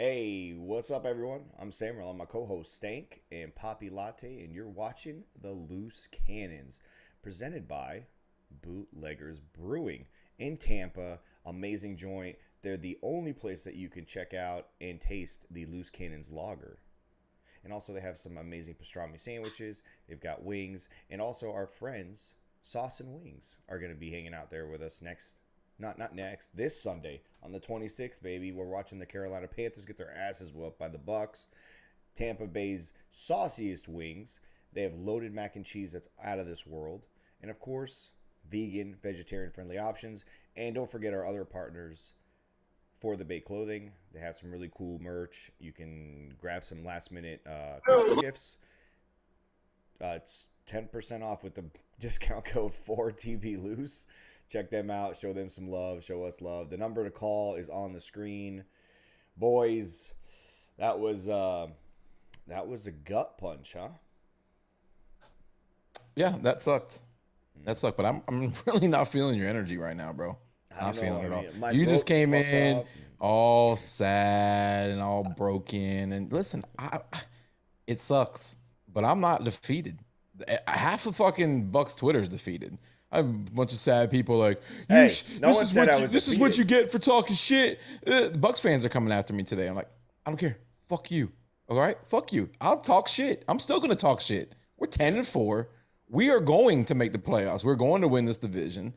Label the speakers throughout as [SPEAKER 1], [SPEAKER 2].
[SPEAKER 1] Hey, what's up, everyone? I'm Samuel. I'm my co-host Stank and Poppy Latte, and you're watching the Loose Cannons, presented by Bootleggers Brewing in Tampa. Amazing joint. They're the only place that you can check out and taste the Loose Cannons lager. And also, they have some amazing pastrami sandwiches. They've got wings, and also our friends Sauce and Wings are going to be hanging out there with us next. Not next. This Sunday on the 26th, baby. We're watching the Carolina Panthers get their asses whooped by the Bucs. Tampa Bay's sauciest wings. They have loaded mac and cheese that's out of this world. And, of course, vegan, vegetarian-friendly options. And don't forget our other partners for the Bay Clothing. They have some really cool merch. You can grab some last-minute Christmas gifts. It's 10% off with the discount code 4TBLoose. Check them out. Show them some love. Show us love. The number to call is on the screen. Boys, that was a gut punch, huh?
[SPEAKER 2] Yeah, that sucked. That sucked. But I'm really not feeling your energy right now, bro. Not feeling it at all. You just came in all sad and all broken. And listen, it sucks, but I'm not defeated. Half of fucking Bucks Twitter is defeated. I have a bunch of sad people like,
[SPEAKER 1] hey,
[SPEAKER 2] this is what you get for talking shit. The Bucks fans are coming after me today. I'm like, I don't care. Fuck you. All right? Fuck you. I'll talk shit. I'm still going to talk shit. We're 10-4. We are going to make the playoffs. We're going to win this division.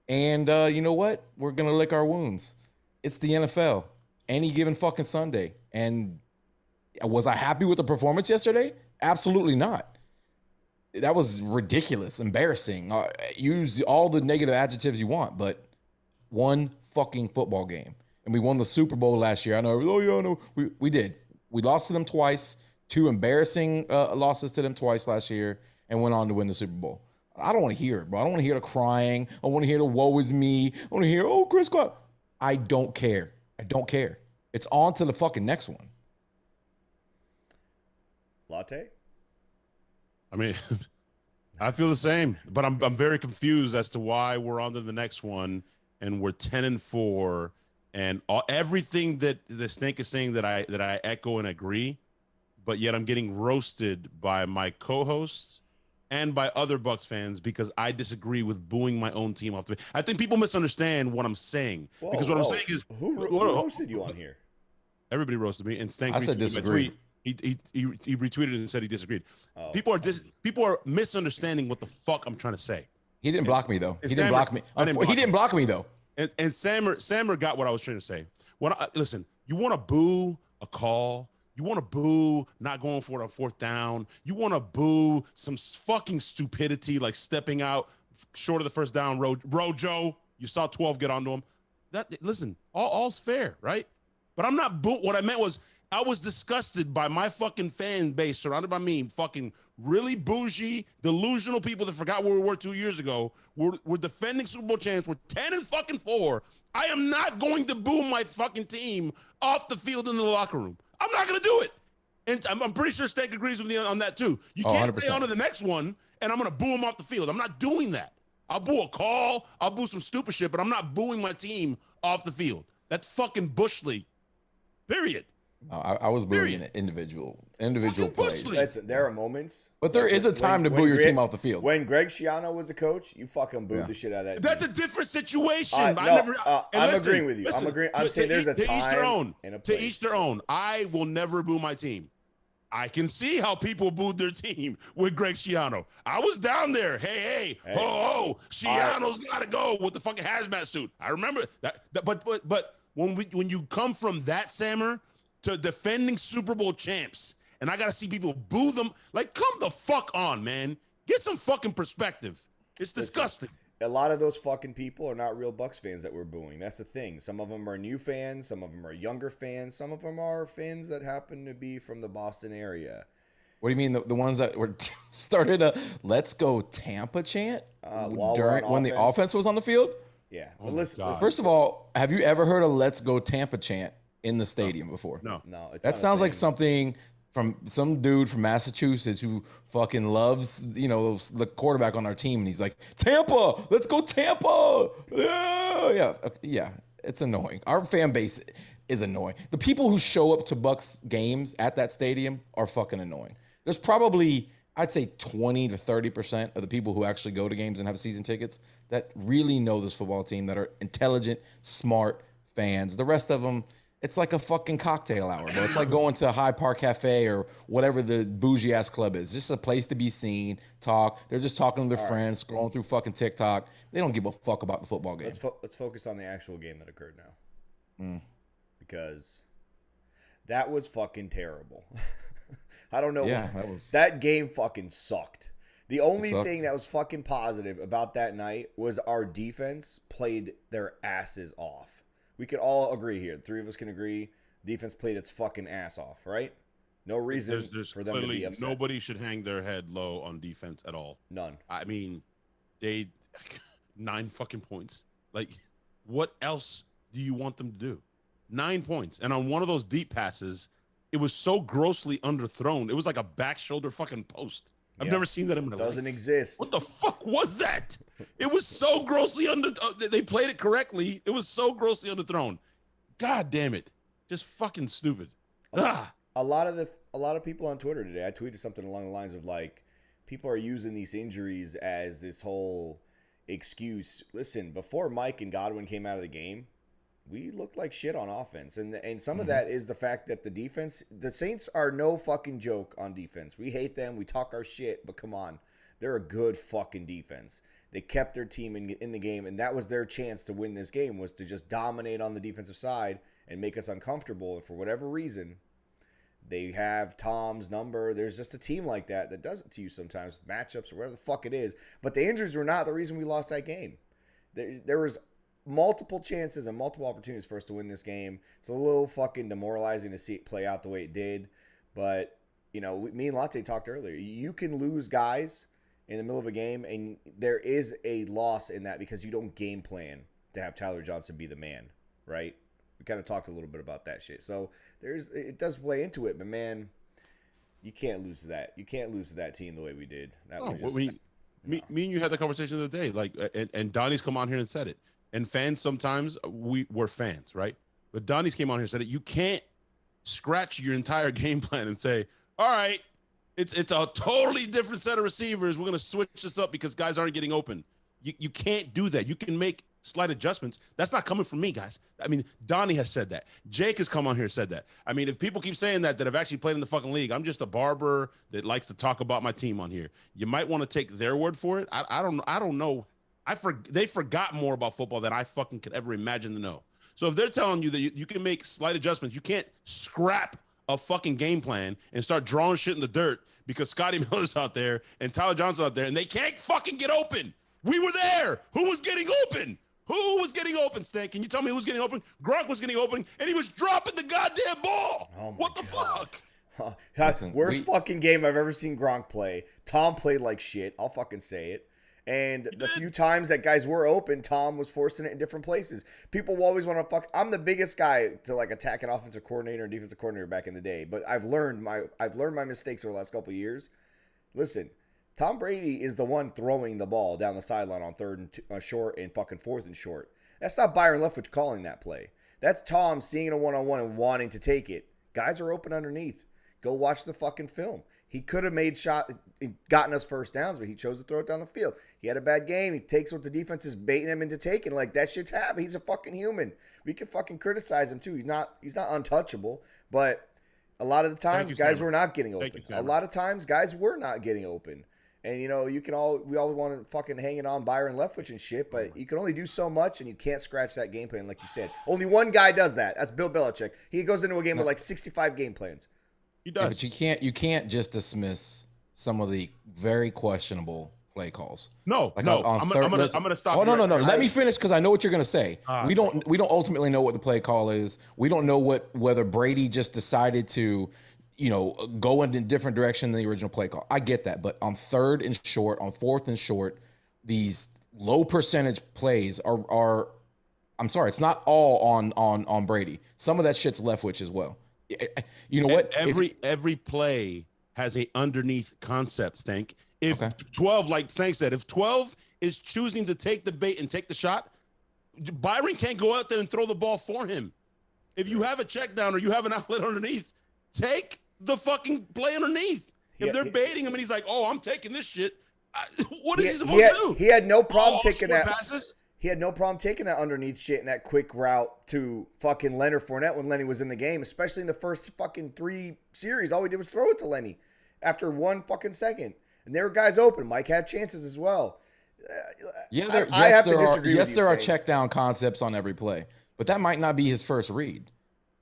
[SPEAKER 2] And you know what? We're going to lick our wounds. It's the NFL. Any given fucking Sunday. And was I happy with the performance yesterday? Absolutely not. That was ridiculous, embarrassing. Use all the negative adjectives you want, but one fucking football game. And we won the Super Bowl last year. I know, we did. We lost to them twice, two embarrassing losses to them twice last year, and went on to win the Super Bowl. I don't want to hear it, bro. I don't want to hear the crying. I want to hear the woe is me. I want to hear, oh, Chris Clark. I don't care. I don't care. It's on to the fucking next one.
[SPEAKER 1] Latte?
[SPEAKER 3] I mean, I feel the same, but I'm very confused as to why we're on to the next one and we're 10-4, and everything that the Snake is saying that I echo and agree, but yet I'm getting roasted by my co-hosts and by other Bucks fans because I disagree with booing my own team off the. I think people misunderstand what I'm saying because what I'm saying is
[SPEAKER 1] who roasted you on here?
[SPEAKER 3] Everybody roasted me, and Stank.
[SPEAKER 2] I said disagree.
[SPEAKER 3] He retweeted and said he disagreed. Oh. People are misunderstanding what the fuck I'm trying to say.
[SPEAKER 2] He didn't block me though. He didn't block me. He didn't block me though.
[SPEAKER 3] And Sammer got what I was trying to say. Listen, you want to boo a call. You want to boo not going for it on fourth down. You want to boo some fucking stupidity like stepping out short of the first down. Rojo, you saw 12 get onto him. Listen, all's fair, right? But I'm not boo. What I meant was, I was disgusted by my fucking fan base surrounded by me, fucking really bougie, delusional people that forgot where we were 2 years ago. We're defending Super Bowl champs. We're 10-4. I am not going to boo my fucking team off the field in the locker room. I'm not going to do it. And I'm pretty sure Stank agrees with me on that too. You can't stay on to the next one and I'm going to boo him off the field. I'm not doing that. I'll boo a call. I'll boo some stupid shit, but I'm not booing my team off the field. That's fucking Bush League. Period.
[SPEAKER 2] I was booing an individual plays.
[SPEAKER 1] Listen, there are moments.
[SPEAKER 2] But there is a time to boo your team off the field.
[SPEAKER 1] When Greg Schiano was a coach, you fucking booed the shit out of that.
[SPEAKER 3] That's a different situation.
[SPEAKER 1] I'm agreeing with you. I'm saying there's a time and a place.
[SPEAKER 3] To each their own. I will never boo my team. I can see how people booed their team with Greg Schiano. I was down there. Hey, ho, Schiano's got to go with the fucking hazmat suit. I remember that. But when you come from that, Sammer, to defending Super Bowl champs, and I got to see people boo them, like, come the fuck on, man. Get some fucking perspective. It's disgusting.
[SPEAKER 1] A lot of those fucking people are not real Bucs fans that we're booing. That's the thing. Some of them are new fans. Some of them are younger fans. Some of them are fans that happen to be from the Boston area.
[SPEAKER 2] What do you mean? The ones that were started a "Let's Go Tampa" chant when the offense was on the field?
[SPEAKER 1] Yeah. Well, listen,
[SPEAKER 2] first of all, have you ever heard a "Let's Go Tampa" chant in the stadium before?
[SPEAKER 3] No.
[SPEAKER 2] That sounds like something from some dude from Massachusetts who fucking loves, the quarterback on our team. And he's like, Tampa, let's go Tampa. Yeah. It's annoying. Our fan base, is annoying. The people who show up to Bucs games at that stadium are fucking annoying. There's probably, I'd say 20 to 30% of the people who actually go to games and have season tickets that really know this football team, that are intelligent, smart fans. The rest of them, it's like a fucking cocktail hour, bro. It's like going to a Hyde Park Cafe or whatever the bougie ass club is. Just a place to be seen, talk. They're just talking to their friends, scrolling through fucking TikTok. They don't give a fuck about the football game.
[SPEAKER 1] Let's focus on the actual game that occurred now. Because that was fucking terrible. I don't know.
[SPEAKER 2] Yeah,
[SPEAKER 1] that game fucking sucked. The only thing that was fucking positive about that night was our defense played their asses off. We could all agree here. The three of us can agree. Defense played its fucking ass off, right? No reason for them to be upset.
[SPEAKER 3] Nobody should hang their head low on defense at all.
[SPEAKER 1] None.
[SPEAKER 3] I mean, they 9 fucking points. Like, what else do you want them to do? 9 points. And on one of those deep passes, it was so grossly underthrown. It was like a back shoulder fucking post. I've never seen that in my life.
[SPEAKER 1] Doesn't exist.
[SPEAKER 3] What the fuck was that? It was so grossly they played it correctly. It was so grossly underthrown. God damn it. Just fucking stupid.
[SPEAKER 1] A lot of people on Twitter today, I tweeted something along the lines of like, people are using these injuries as this whole excuse. Listen, before Mike and Godwin came out of the game, we looked like shit on offense. And some of that is the fact that the Saints are no fucking joke on defense. We hate them. We talk our shit, but come on. They're a good fucking defense. They kept their team in the game, and that was their chance to win this game, was to just dominate on the defensive side and make us uncomfortable. And for whatever reason, they have Tom's number. There's just a team like that does it to you sometimes, matchups or whatever the fuck it is. But the injuries were not the reason we lost that game. There was multiple chances and multiple opportunities for us to win this game. It's a little fucking demoralizing to see it play out the way it did. But, you know, me and Latte talked earlier. You can lose guys in the middle of a game, and there is a loss in that because you don't game plan to have Tyler Johnson be the man, right? We kind of talked a little bit about that shit. So it does play into it, but man, you can't lose to that. You can't lose to that team the way we did. That was just,
[SPEAKER 3] me and you had the conversation the other day, like, and Donnie's come on here and said it. And fans, sometimes we're fans, right? But Donnie's came on here and said it. You can't scratch your entire game plan and say, all right, it's a totally different set of receivers. We're going to switch this up because guys aren't getting open. You can't do that. You can make slight adjustments. That's not coming from me, guys. I mean, Donnie has said that. Jake has come on here and said that. I mean, if people keep saying that have actually played in the fucking league, I'm just a barber that likes to talk about my team on here. You might want to take their word for it. I don't know. They forgot more about football than I fucking could ever imagine to know. So if they're telling you that you can make slight adjustments, you can't scrap a fucking game plan and start drawing shit in the dirt because Scotty Miller's out there and Tyler Johnson's out there and they can't fucking get open. We were there. Who was getting open? Who was getting open, Stan? Can you tell me who was getting open? Gronk was getting open, and he was dropping the goddamn ball.
[SPEAKER 1] Oh
[SPEAKER 3] what the
[SPEAKER 1] God.
[SPEAKER 3] fuck?
[SPEAKER 1] Listen, worst fucking game I've ever seen Gronk play. Tom played like shit. I'll fucking say it. And the few times that guys were open, Tom was forcing it in different places. People always want to fuck. I'm the biggest guy to like attack an offensive coordinator and defensive coordinator back in the day, but I've learned my mistakes over the last couple of years. Listen, Tom Brady is the one throwing the ball down the sideline on third and short and fucking fourth and short. That's not Byron Leftwich calling that play. That's Tom seeing a one-on-one and wanting to take it. Guys are open underneath. Go watch the fucking film. He could have gotten us first downs, but he chose to throw it down the field. He had a bad game. He takes what the defense is baiting him into taking. Like, that shit's happening. He's a fucking human. We can fucking criticize him, too. He's not untouchable, but a lot of the times, guys were not getting open. A lot of times, guys were not getting open. And, you know, we all want to fucking hang it on Byron Leftwich and shit, but you can only do so much, and you can't scratch that game plan, like you said. Only one guy does that. That's Bill Belichick. He goes into a game with like 65 game plans.
[SPEAKER 3] He does.
[SPEAKER 2] Yeah, but you can't just dismiss some of the very questionable play calls.
[SPEAKER 3] No,
[SPEAKER 2] like
[SPEAKER 3] no.
[SPEAKER 2] I'm
[SPEAKER 3] gonna stop.
[SPEAKER 2] Oh no. Let me finish because I know what you're gonna say. We don't ultimately know what the play call is. We don't know whether Brady just decided to, you know, go in a different direction than the original play call. I get that, but on third and short, on fourth and short, these low percentage plays are I'm sorry, it's not all on Brady. Some of that shit's Leftwich as well. You know what?
[SPEAKER 3] Every play has a underneath concept, Stank. If 12, like Stank said, if 12 is choosing to take the bait and take the shot, Byron can't go out there and throw the ball for him. If you have a check down or you have an outlet underneath, take the fucking play underneath. If they're baiting him and he's like, "Oh, I'm taking this shit," what is he supposed to do?
[SPEAKER 1] He had no problem taking that.
[SPEAKER 3] Passes?
[SPEAKER 1] He had no problem taking that underneath shit and that quick route to fucking Leonard Fournette when Lenny was in the game, especially in the first fucking 3 series. All we did was throw it to Lenny after 1 fucking second. And there were guys open. Mike had chances as well.
[SPEAKER 2] There are check down concepts on every play, but that might not be his first read.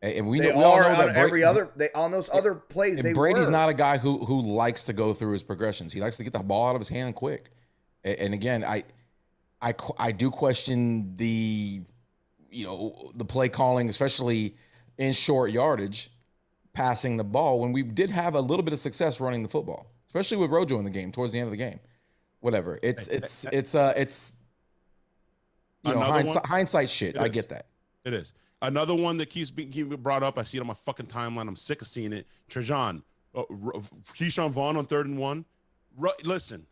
[SPEAKER 2] And we all know that
[SPEAKER 1] on those other plays.
[SPEAKER 2] Brady's not a guy who likes to go through his progressions. He likes to get the ball out of his hand quick. And again, I do question the play calling, especially in short yardage, passing the ball when we did have a little bit of success running the football, especially with Rojo in the game towards the end of the game. Whatever. It's hindsight shit. I get that.
[SPEAKER 3] It is. Another one that keeps being brought up. I see it on my fucking timeline. I'm sick of seeing it. Trajan, Keyshawn Vaughn on 3rd and 1. Listen.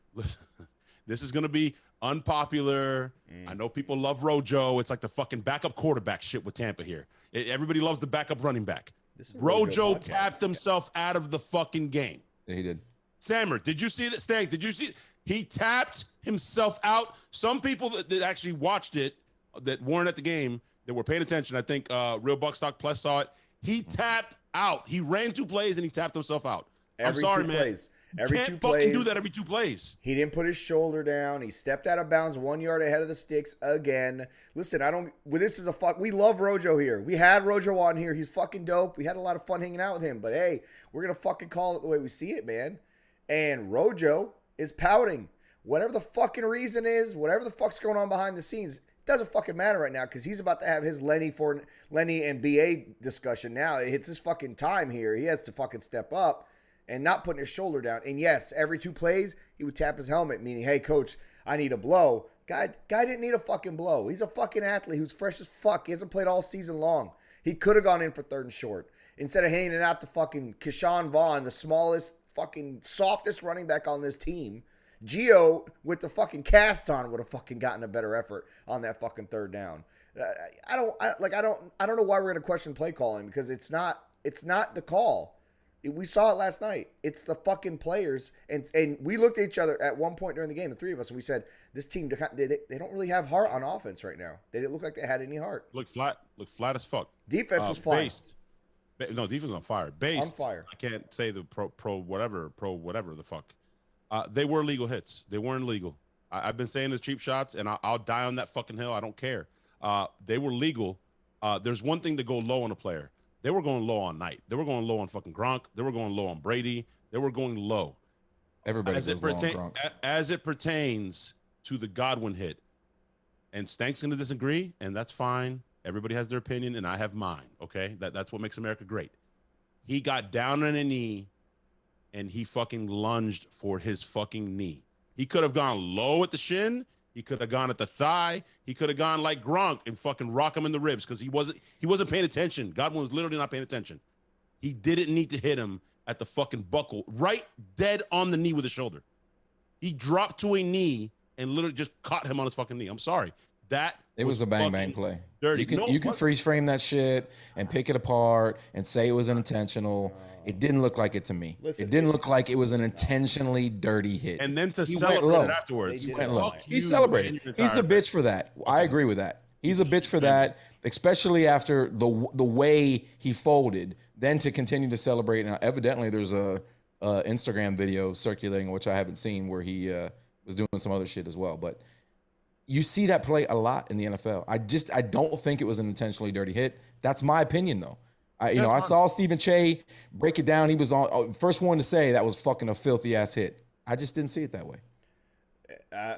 [SPEAKER 3] This is going to be unpopular. I know people love Rojo. It's like the fucking backup quarterback shit with Tampa here. Everybody loves the backup running back. Rojo tapped himself out of the fucking game.
[SPEAKER 2] Yeah, he did.
[SPEAKER 3] Sammer, did you see that? Stank, did you see? He tapped himself out. Some people that actually watched it, that weren't at the game, that were paying attention, I think Real Buckstock Plus saw it. He tapped out. He ran 2 plays and he tapped himself out. I'm sorry, man.
[SPEAKER 1] Plays. Every
[SPEAKER 3] you
[SPEAKER 1] 2
[SPEAKER 3] can't
[SPEAKER 1] plays.
[SPEAKER 3] fucking do that every 2 plays.
[SPEAKER 1] He didn't put his shoulder down. He stepped out of bounds 1 yard ahead of the sticks again. Listen, this is a fuck. We love Rojo here. We had Rojo on here. He's fucking dope. We had a lot of fun hanging out with him. But hey, we're going to fucking call it the way we see it, man. And Rojo is pouting. Whatever the fucking reason is, whatever the fuck's going on behind the scenes, it doesn't fucking matter right now because he's about to have his Lenny and BA discussion now. It's his fucking time here. He has to fucking step up and not putting his shoulder down. And yes, every 2 plays, he would tap his helmet, meaning, hey, coach, I need a blow. Guy didn't need a fucking blow. He's a fucking athlete who's fresh as fuck. He hasn't played all season long. He could have gone in for 3rd and short. Instead of handing it out to fucking Keyshawn Vaughn, the smallest, fucking softest running back on this team, Gio with the fucking cast on would have fucking gotten a better effort on that fucking 3rd down. I don't know why we're gonna question play calling because it's not the call. We saw it last night. It's the fucking players, and we looked at each other at one point during the game, the 3 of us, and we said, "This team they don't really have heart on offense right now. They didn't look like they had any heart.
[SPEAKER 3] Look flat as fuck.
[SPEAKER 1] Defense was fine.
[SPEAKER 3] No, defense was on fire. Based
[SPEAKER 1] on fire.
[SPEAKER 3] I can't say the pro whatever the fuck. They were legal hits. They weren't legal. I've been saying the cheap shots, and I'll die on that fucking hill. I don't care. They were legal. There's one thing to go low on a player. They were going low on Knight. They were going low on fucking Gronk. They were going low on Brady. They were going low.
[SPEAKER 2] Everybody goes low on Gronk.
[SPEAKER 3] As it pertains to the Godwin hit, and Stank's going to disagree, and that's fine. Everybody has their opinion, and I have mine, okay? That's what makes America great. He got down on a knee, and he fucking lunged for his fucking knee. He could have gone low at the shin. He could have gone at the thigh. He could have gone like Gronk and fucking rock him in the ribs because he wasn't paying attention. Godwin was literally not paying attention. He didn't need to hit him at the fucking buckle, right dead on the knee with his shoulder. He dropped to a knee and literally just caught him on his fucking knee. I'm sorry. It
[SPEAKER 2] was a bang play.
[SPEAKER 3] Dirty.
[SPEAKER 2] You can freeze frame that shit and pick it apart and say it was unintentional. It didn't look like it to me. It didn't look like it was an intentionally dirty hit.
[SPEAKER 3] And then to celebrate it afterwards.
[SPEAKER 2] He went low. He celebrated. He's a bitch for that. I agree with that. He's a bitch for that, especially after the way he folded. Then to continue to celebrate. Now, evidently, there's a Instagram video circulating, which I haven't seen, where he was doing some other shit as well. But you see that play a lot in the NFL. I don't think it was an intentionally dirty hit. That's my opinion, though. I saw Stephen Che break it down. He was on first one to say that was fucking a filthy ass hit. I just didn't see it that way.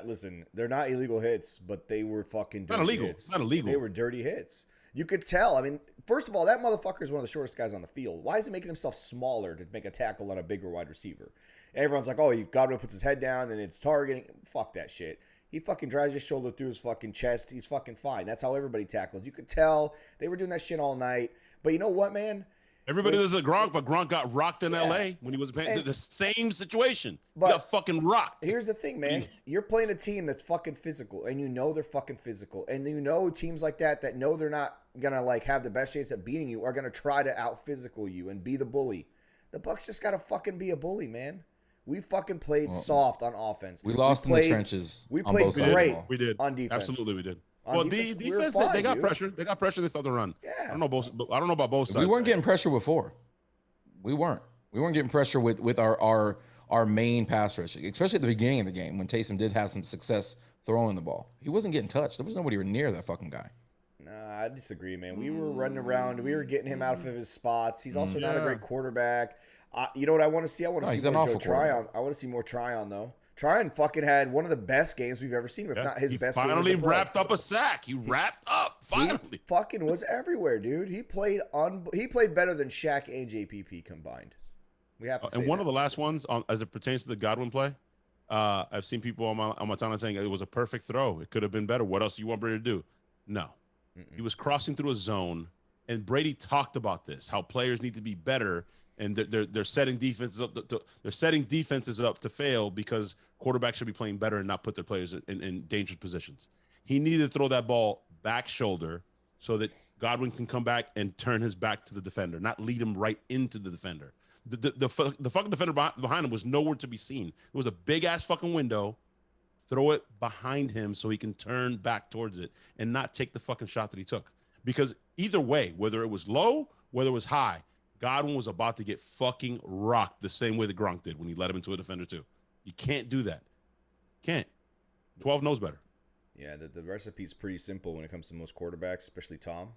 [SPEAKER 1] Listen, they're not illegal hits, but they were fucking dirty hits.
[SPEAKER 3] Not illegal.
[SPEAKER 1] They were dirty hits. You could tell. I mean, first of all, that motherfucker is one of the shortest guys on the field. Why is he making himself smaller to make a tackle on a bigger wide receiver? Everyone's like, oh, Godwin puts his head down and it's targeting. Fuck that shit. He fucking drives his shoulder through his fucking chest. He's fucking fine. That's how everybody tackles. You could tell they were doing that shit all night. But you know what, man?
[SPEAKER 3] Everybody does a Gronk, but Gronk got rocked in L.A. when he was paying. The same situation. But he got fucking rocked.
[SPEAKER 1] Here's the thing, man. You're playing a team that's fucking physical, and you know they're fucking physical. And you know teams like that know they're not going to, like, have the best chance at beating you are going to try to out-physical you and be the bully. The Bucs just got to fucking be a bully, man. We fucking played soft on offense.
[SPEAKER 2] We lost in the trenches.
[SPEAKER 1] We played great
[SPEAKER 3] we did.
[SPEAKER 1] on defense.
[SPEAKER 3] Absolutely, we did.
[SPEAKER 1] On
[SPEAKER 3] defense,
[SPEAKER 1] we fine,
[SPEAKER 3] they got
[SPEAKER 1] dude.
[SPEAKER 3] pressure. They got pressure. They started to run.
[SPEAKER 1] Yeah.
[SPEAKER 3] I don't know about both sides.
[SPEAKER 2] We weren't getting pressure before. We weren't getting pressure with our main pass rush, especially at the beginning of the game when Taysom did have some success throwing the ball. He wasn't getting touched. There was nobody near that fucking guy.
[SPEAKER 1] Nah, I disagree, man. We were running around. We were getting him out of his spots. He's also not a great quarterback. You know what I want to see? I want to see more Joe Tryon. I want to see more Tryon, though. Tryon fucking had one of the best games we've ever seen, if not his best game.
[SPEAKER 3] Finally wrapped up a sack. He wrapped up. Finally.
[SPEAKER 1] He fucking was everywhere, dude. He played better than Shaq and JPP combined. We have to say
[SPEAKER 3] and one of the last ones, as it pertains to the Godwin play, I've seen people on my timeline saying it was a perfect throw. It could have been better. What else do you want Brady to do? No. He was crossing through a zone, and Brady talked about this, how players need to be better, and they're setting defenses up. They're setting defenses up to fail because quarterbacks should be playing better and not put their players in dangerous positions. He needed to throw that ball back shoulder so that Godwin can come back and turn his back to the defender, not lead him right into the defender. The fucking defender behind him was nowhere to be seen. It was a big-ass fucking window. Throw it behind him so he can turn back towards it and not take the fucking shot that he took. Because either way, whether it was low, whether it was high, Godwin was about to get fucking rocked the same way that Gronk did when he led him into a defender too. You can't do that. Can't. 12 knows better.
[SPEAKER 1] Yeah, the recipe's pretty simple when it comes to most quarterbacks, especially Tom.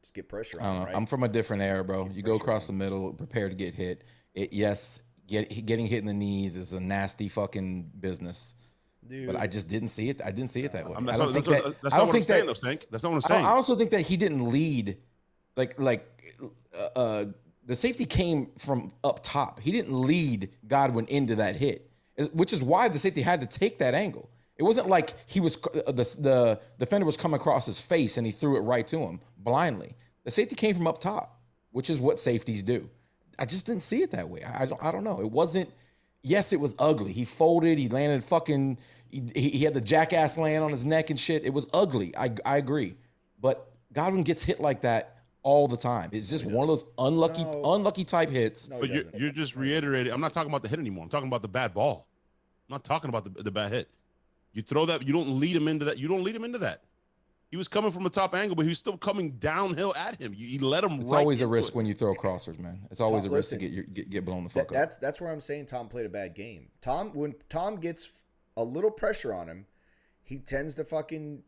[SPEAKER 1] Just get pressure on him, right?
[SPEAKER 2] I'm from a different era, bro. You go across the middle, prepare to get hit. Getting hit in the knees is a nasty fucking business. Dude. But I just didn't see it. I didn't see it that way. I don't think that.
[SPEAKER 3] That's not what I'm saying, though, Stank. That's not what I'm saying.
[SPEAKER 2] I also think that he didn't lead, the safety came from up top. He didn't lead Godwin into that hit, which is why the safety had to take that angle. It wasn't like he was the defender was coming across his face and he threw it right to him blindly. The safety came from up top, which is what safeties do. I just didn't see it that way. I don't know. It wasn't. Yes, it was ugly. He folded. He landed fucking. He had the jackass land on his neck and shit. It was ugly. I agree. But Godwin gets hit like that all the time. It's just one of those unlucky type hits.
[SPEAKER 3] No, but you're just reiterating. I'm not talking about the hit anymore. I'm talking about the bad ball. I'm not talking about the bad hit. You throw that. You don't lead him into that. You don't lead him into that. He was coming from a top angle, but he was still coming downhill at him. You let him.
[SPEAKER 2] It's always a risk when you throw crossers, man. It's always a risk to get blown the fuck up.
[SPEAKER 1] That's where I'm saying Tom played a bad game. When Tom gets a little pressure on him, he tends to fucking.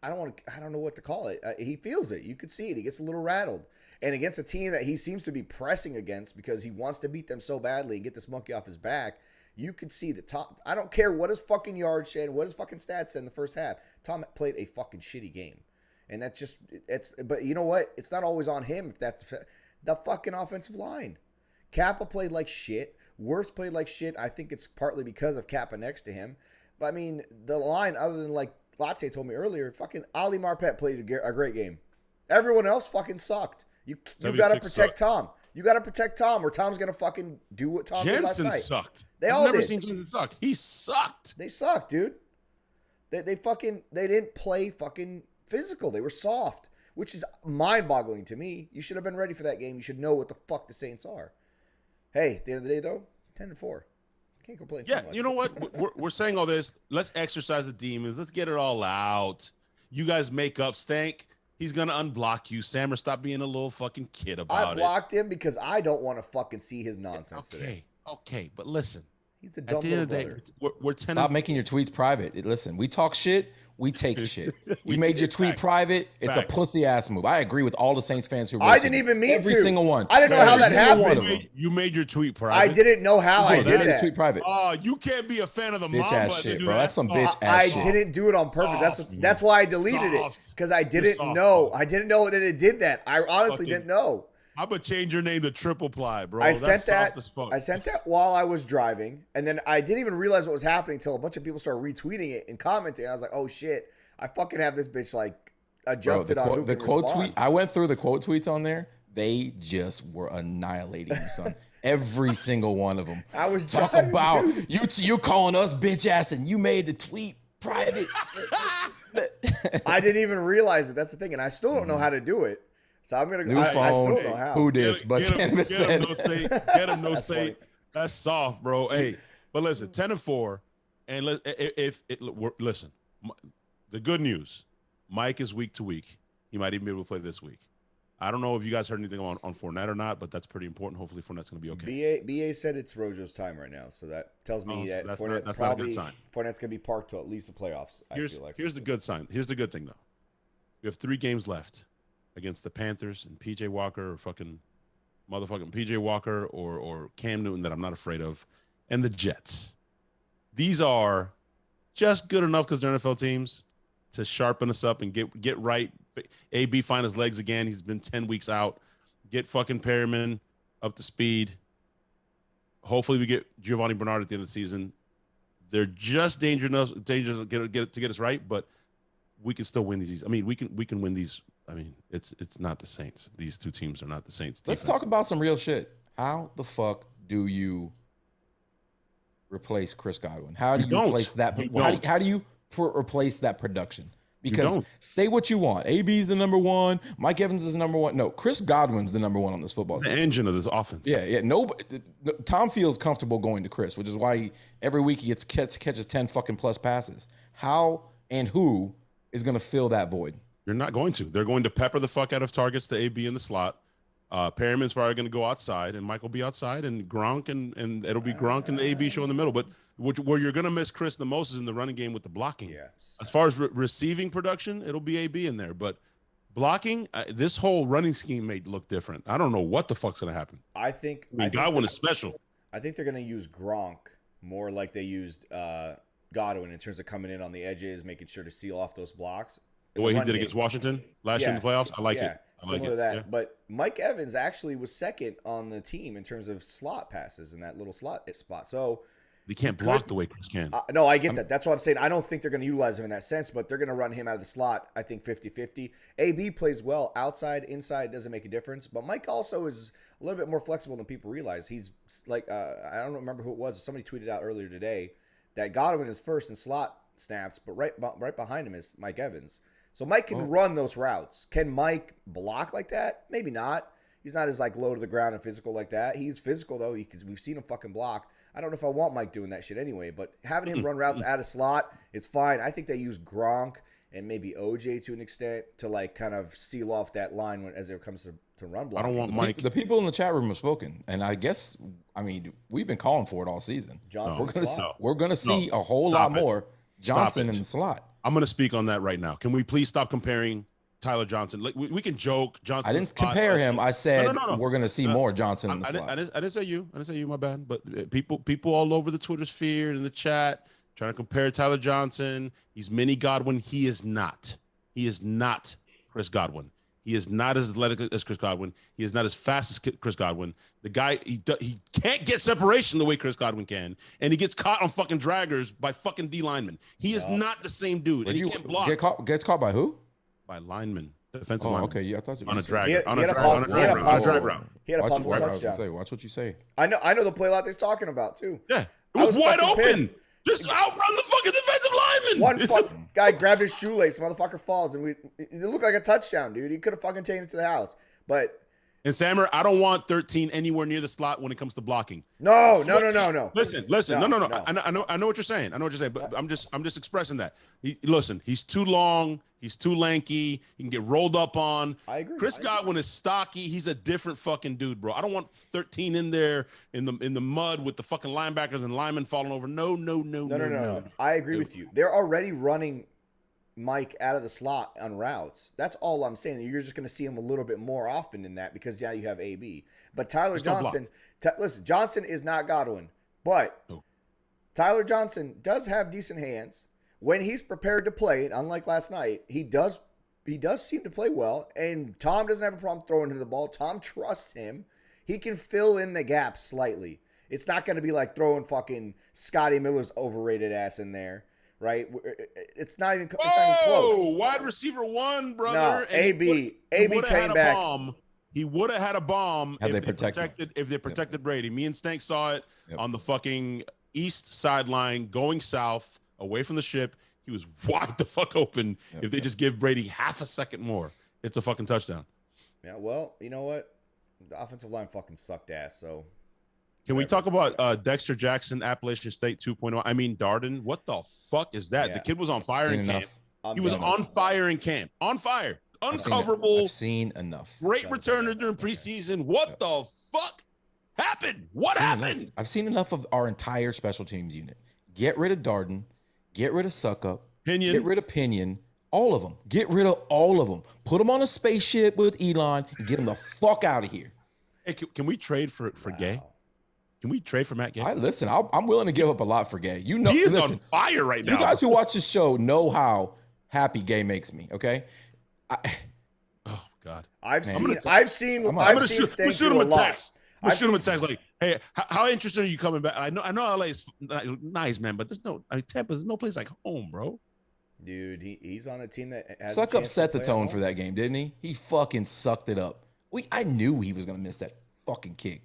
[SPEAKER 1] I don't know what to call it. He feels it. You could see it. He gets a little rattled. And against a team that he seems to be pressing against because he wants to beat them so badly and get this monkey off his back, you could see that Tom, I don't care what his fucking yards said, what his fucking stats said in the first half, Tom played a fucking shitty game. And that's just, but you know what? It's not always on him if that's the fucking offensive line. Kappa played like shit. Wirfs played like shit. I think it's partly because of Kappa next to him. But I mean, the line, other than like Latte told me earlier, fucking Ali Marpet played a great game. Everyone else fucking sucked. You got to protect Tom. You got to protect Tom, or Tom's going to fucking do what Tom did last night.
[SPEAKER 3] Jensen sucked.
[SPEAKER 1] They all did.
[SPEAKER 3] I've never seen Jensen suck. He sucked.
[SPEAKER 1] They sucked, dude. They didn't play fucking physical. They were soft, which is mind-boggling to me. You should have been ready for that game. You should know what the fuck the Saints are. Hey, at the end of the day, though, 10-4. Can't complain too much.
[SPEAKER 3] You know what? We're saying all this. Let's exercise the demons. Let's get it all out. You guys make up. Stank. He's going to unblock you. Sammer, stop being a little fucking kid about it.
[SPEAKER 1] I blocked him because I don't want to fucking see his nonsense today.
[SPEAKER 3] Okay, but listen.
[SPEAKER 1] He's a dumb little brother.
[SPEAKER 3] We're 10.
[SPEAKER 2] Stop making your tweets private. Listen, we talk shit, we take shit. You made your tweet private. It's a pussy ass move. I agree with all the Saints fans who.
[SPEAKER 1] I didn't even mean
[SPEAKER 2] every
[SPEAKER 1] to.
[SPEAKER 2] single one.
[SPEAKER 1] I didn't know how that happened.
[SPEAKER 3] You made your tweet private.
[SPEAKER 1] I didn't know how I did that.
[SPEAKER 2] Tweet private.
[SPEAKER 3] Oh, you can't be a fan of the
[SPEAKER 2] bitch
[SPEAKER 3] Mamba
[SPEAKER 2] ass shit, bro. That's some bitch ass shit.
[SPEAKER 1] I didn't do it on purpose. That's why I deleted it, because I didn't know. I didn't know that it did that. I honestly didn't know.
[SPEAKER 3] I'm gonna change your name to Triple Ply, bro.
[SPEAKER 1] I sent that while I was driving, and then I didn't even realize what was happening until a bunch of people started retweeting it and commenting. I was like, "Oh shit! I fucking have this bitch like adjusted on who
[SPEAKER 2] the
[SPEAKER 1] can
[SPEAKER 2] quote
[SPEAKER 1] respond."
[SPEAKER 2] tweet. I went through the quote tweets on there. they just were annihilating you, son. Every single one of them.
[SPEAKER 1] I was
[SPEAKER 2] talk
[SPEAKER 1] driving,
[SPEAKER 2] about
[SPEAKER 1] dude.
[SPEAKER 2] you calling us bitch ass, and you made the tweet private.
[SPEAKER 1] I didn't even realize it. That's the thing, and I still don't know how to do it. So I'm gonna.
[SPEAKER 2] New
[SPEAKER 1] I
[SPEAKER 2] phone.
[SPEAKER 1] still don't know how.
[SPEAKER 2] Who this? But
[SPEAKER 3] get him,
[SPEAKER 2] Cannabis said.
[SPEAKER 3] no say. Get him no
[SPEAKER 1] That's
[SPEAKER 3] say.
[SPEAKER 1] funny.
[SPEAKER 3] That's soft, bro. Hey, but listen, 10-4, and listen, the good news, Mike is week to week. He might even be able to play this week. I don't know if you guys heard anything on Fournette or not, but that's pretty important. Hopefully, Fournette's going to be okay.
[SPEAKER 1] BA said it's Rojo's time right now, so that tells me that
[SPEAKER 3] that's
[SPEAKER 1] Fournette
[SPEAKER 3] not a
[SPEAKER 1] probably
[SPEAKER 3] good sign.
[SPEAKER 1] Fournette's going to be parked till at least the playoffs.
[SPEAKER 3] Here's the good sign. Here's the good thing, though. We have 3 games left against the Panthers and PJ Walker or fucking motherfucking PJ Walker or Cam Newton that I'm not afraid of, and the Jets. These are just good enough because they're NFL teams to sharpen us up and get right. AB find his legs again. He's been 10 weeks out. Get fucking Perriman up to speed. Hopefully we get Giovanni Bernard at the end of the season. They're just dangerous to get us right, but we can still win these. I mean, we can win these. I mean, it's not the Saints. These 2 teams are not the Saints.
[SPEAKER 2] Let's talk about some real shit. How the fuck do you replace Chris Godwin? How do you replace that? How do you replace that production? Because say what you want. AB's the number 1. Mike Evans is the number 1. No, Chris Godwin's the number 1 on this football team.
[SPEAKER 3] The engine of this offense.
[SPEAKER 2] Yeah. Tom feels comfortable going to Chris, which is why every week he catches 10 fucking plus passes. How and who is going to fill that void?
[SPEAKER 3] You're not going to. They're going to pepper the fuck out of targets to AB in the slot. Perriman's probably going to go outside, and Mike will be outside, and Gronk, and it'll be Gronk and the AB show in the middle. But where you're going to miss Chris the most is in the running game with the blocking.
[SPEAKER 1] Yes.
[SPEAKER 3] As far as receiving production, it'll be AB in there. But blocking, this whole running scheme may look different. I don't know what the fuck's going to happen.
[SPEAKER 1] I think
[SPEAKER 3] Godwin is special.
[SPEAKER 1] I think they're going to use Gronk more like they used Godwin in terms of coming in on the edges, making sure to seal off those blocks.
[SPEAKER 3] The way he did against Washington last year in the playoffs, I like it.
[SPEAKER 1] Similar to that. Yeah. But Mike Evans actually was second on the team in terms of slot passes in that little slot spot. So
[SPEAKER 3] he can't block the way Chris can.
[SPEAKER 1] No, I get that. That's what I'm saying. I don't think they're going to utilize him in that sense, but they're going to run him out of the slot, I think, 50-50. AB plays well outside, inside, doesn't make a difference. But Mike also is a little bit more flexible than people realize. He's like, I don't remember who it was. Somebody tweeted out earlier today that Godwin is first in slot snaps, but right behind him is Mike Evans. So Mike can run those routes. Can Mike block like that? Maybe not. He's not as low to the ground and physical like that. He's physical though, because we've seen him fucking block. I don't know if I want Mike doing that shit anyway, but having him run routes out of slot, it's fine. I think they use Gronk and maybe OJ to an extent to kind of seal off that line as it comes to run blocking.
[SPEAKER 3] I don't want Mike.
[SPEAKER 2] The people in the chat room have spoken, and I guess we've been calling for it all season. We're gonna see a whole lot more Johnson in the slot.
[SPEAKER 3] I'm going to speak on that right now. Can we please stop comparing Tyler Johnson? We can joke. Johnson.
[SPEAKER 2] I didn't compare him. I said we're going to see more Johnson in the slot.
[SPEAKER 3] I didn't say you. I didn't say you. My bad. But people all over the Twitter sphere and in the chat trying to compare Tyler Johnson. He's mini Godwin. He is not. He is not Chris Godwin. He is not as athletic as Chris Godwin. He is not as fast as Chris Godwin. The guy, he can't get separation the way Chris Godwin can, and he gets caught on fucking draggers by fucking D linemen. He is not the same dude, and he can't block.
[SPEAKER 2] Gets caught by who?
[SPEAKER 3] By linemen, defensive linemen.
[SPEAKER 2] Okay, yeah, I thought you
[SPEAKER 3] on a drag.
[SPEAKER 1] He had a possible touchdown.
[SPEAKER 2] Watch what you say.
[SPEAKER 1] I know the play a lot they're talking about too.
[SPEAKER 3] Yeah, it was wide open.
[SPEAKER 1] Pissed.
[SPEAKER 3] Just outrun the fucking defensive lineman.
[SPEAKER 1] One guy grabbed his shoelace, motherfucker falls, and it looked like a touchdown, dude. He could have fucking taken it to the house. But
[SPEAKER 3] and Sammer, I don't want 13 anywhere near the slot when it comes to blocking.
[SPEAKER 1] No.
[SPEAKER 3] Listen. No. I know what you're saying. But I'm just expressing that. He's too long. He's too lanky. He can get rolled up on.
[SPEAKER 1] I agree.
[SPEAKER 3] Chris Godwin is stocky. He's a different fucking dude, bro. I don't want 13 in there in the mud with the fucking linebackers and linemen falling over. No.
[SPEAKER 1] I agree with you. They're already running Mike out of the slot on routes. That's all I'm saying. You're just going to see him a little bit more often than that because you have AB. But Tyler Johnson, listen, Johnson is not Godwin, but Tyler Johnson does have decent hands. When he's prepared to play, unlike last night, he does seem to play well. And Tom doesn't have a problem throwing him the ball. Tom trusts him. He can fill in the gaps slightly. It's not going to be like throwing fucking Scotty Miller's overrated ass in there, right? It's not even close.
[SPEAKER 3] Wide receiver 1, brother.
[SPEAKER 1] No, AB came back.
[SPEAKER 3] He would have had a bomb
[SPEAKER 2] Had
[SPEAKER 3] if
[SPEAKER 2] they
[SPEAKER 3] they
[SPEAKER 2] protected
[SPEAKER 3] protected Brady. Me and Stank saw it on the fucking east sideline going south away from the ship. He was wide the fuck open. If they just give Brady half a second more, it's a fucking touchdown.
[SPEAKER 1] Yeah, well, you know what? The offensive line fucking sucked ass, so.
[SPEAKER 3] Can we talk about Dexter Jackson, Appalachian State 2.0? I mean, Darden, what the fuck is that?
[SPEAKER 1] Yeah.
[SPEAKER 3] The kid was on fire in camp. He was
[SPEAKER 1] done.
[SPEAKER 3] on fire in camp. On fire. Uncoverable.
[SPEAKER 2] I've seen enough.
[SPEAKER 3] Great returner during preseason. What the fuck happened? What happened?
[SPEAKER 2] I've seen enough of our entire special teams unit. Get rid of Darden. Get rid of Suckup.
[SPEAKER 3] Pinion.
[SPEAKER 2] Get rid of Pinion. All of them. Get rid of all of them. Put them on a spaceship with Elon and get them the fuck out of here.
[SPEAKER 3] Hey, can we trade for Gay? Can we trade for Matt Gay?
[SPEAKER 2] Listen, I'm willing to give up a lot for Gay. You know,
[SPEAKER 3] he is
[SPEAKER 2] listen,
[SPEAKER 3] on fire right now.
[SPEAKER 2] You guys who watch this show know how happy Gay makes me. Okay.
[SPEAKER 3] Oh God.
[SPEAKER 1] I've seen
[SPEAKER 3] I'm gonna shoot him a text.
[SPEAKER 1] I'm
[SPEAKER 3] shoot him a text like, hey, how interested are you coming back? I know LA is nice, man, but Tampa's no place like home, bro.
[SPEAKER 1] Dude, he's on a team that has
[SPEAKER 2] Suck Up set the tone for that game, didn't he? He fucking sucked it up. I knew he was gonna miss that fucking kick.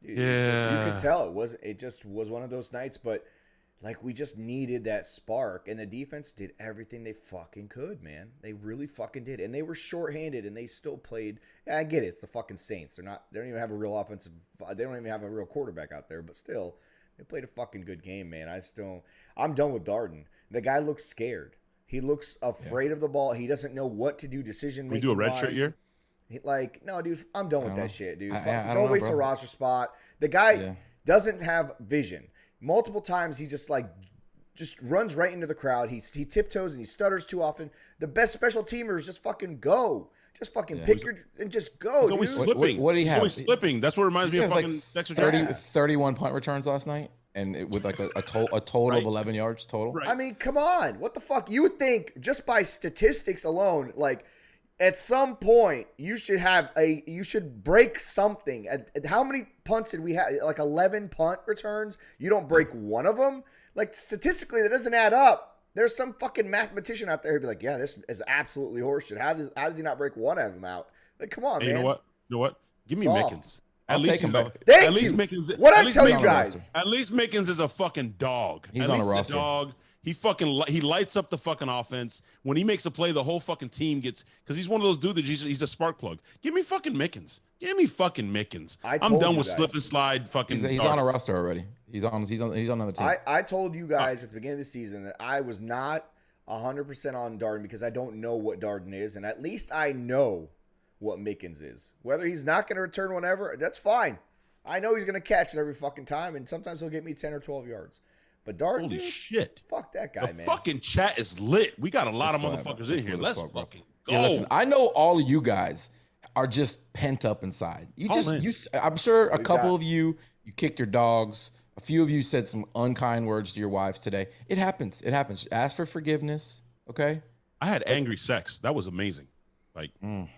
[SPEAKER 1] Dude, you could tell it just was one of those nights, but like we just needed that spark, and the defense did everything they fucking could, man. They really fucking did, and they were shorthanded, and they still played. Yeah, I get it. It's the fucking Saints. They don't even have a real offensive. They don't even have a real quarterback out there, but still, they played a fucking good game, man. I'm done with Darden. The guy looks scared. He looks afraid of the ball. He doesn't know what to do. Decision making.
[SPEAKER 3] We do a red shirt year.
[SPEAKER 1] No, dude. I'm done with that shit, dude.
[SPEAKER 2] Don't
[SPEAKER 1] waste a roster spot. The guy doesn't have vision. Multiple times he just runs right into the crowd. He tiptoes and he stutters too often. The best special teamers just fucking go. Just fucking pick and just go, dude.
[SPEAKER 3] Slipping.
[SPEAKER 2] What did he have?
[SPEAKER 3] He's slipping. That's what reminds me of fucking Dexter Jackson.
[SPEAKER 2] 31 punt returns last night, and with like a total of 11 yards total.
[SPEAKER 3] Right.
[SPEAKER 2] I
[SPEAKER 1] mean, come on. What the fuck? You would think just by statistics alone, like at some point you should break something. How many punts did we have? Like 11 punt returns. You don't break one of them. Like statistically, that doesn't add up. There's some fucking mathematician out there who'd be like, yeah, this is absolutely horseshit. How does he not break one of them out? Like, come on, man.
[SPEAKER 3] You know what? Give me
[SPEAKER 1] Soft.
[SPEAKER 3] Mickens.
[SPEAKER 2] I'll take him back.
[SPEAKER 1] Thank you. What I tell you guys?
[SPEAKER 3] At least Mickens is a fucking dog.
[SPEAKER 2] He's on a roster.
[SPEAKER 3] Dog. He lights up the fucking offense. When he makes a play, the whole fucking team gets, because he's one of those dudes that he's a spark plug. Give me fucking Mickens. Give me fucking Mickens. I'm done with slip and slide fucking.
[SPEAKER 2] He's on a roster already. He's on another team.
[SPEAKER 1] I told you guys at the beginning of the season that I was not 100% on Darden because I don't know what Darden is, and at least I know what Mickens is. Whether he's not going to return whenever, that's fine. I know he's going to catch it every fucking time, and sometimes he'll get me 10 or 12 yards. But Darden,
[SPEAKER 3] holy shit.
[SPEAKER 1] Fuck that guy,
[SPEAKER 3] the
[SPEAKER 1] man.
[SPEAKER 3] Fucking chat is lit. We got a lot of motherfuckers in here. Let's fucking go.
[SPEAKER 2] Yeah, listen, I know all of you guys are just pent up inside. I'm sure a couple of you kicked your dogs. A few of you said some unkind words to your wives today. It happens. It happens. Ask for forgiveness, okay?
[SPEAKER 3] I had angry sex. That was amazing. Like,
[SPEAKER 1] I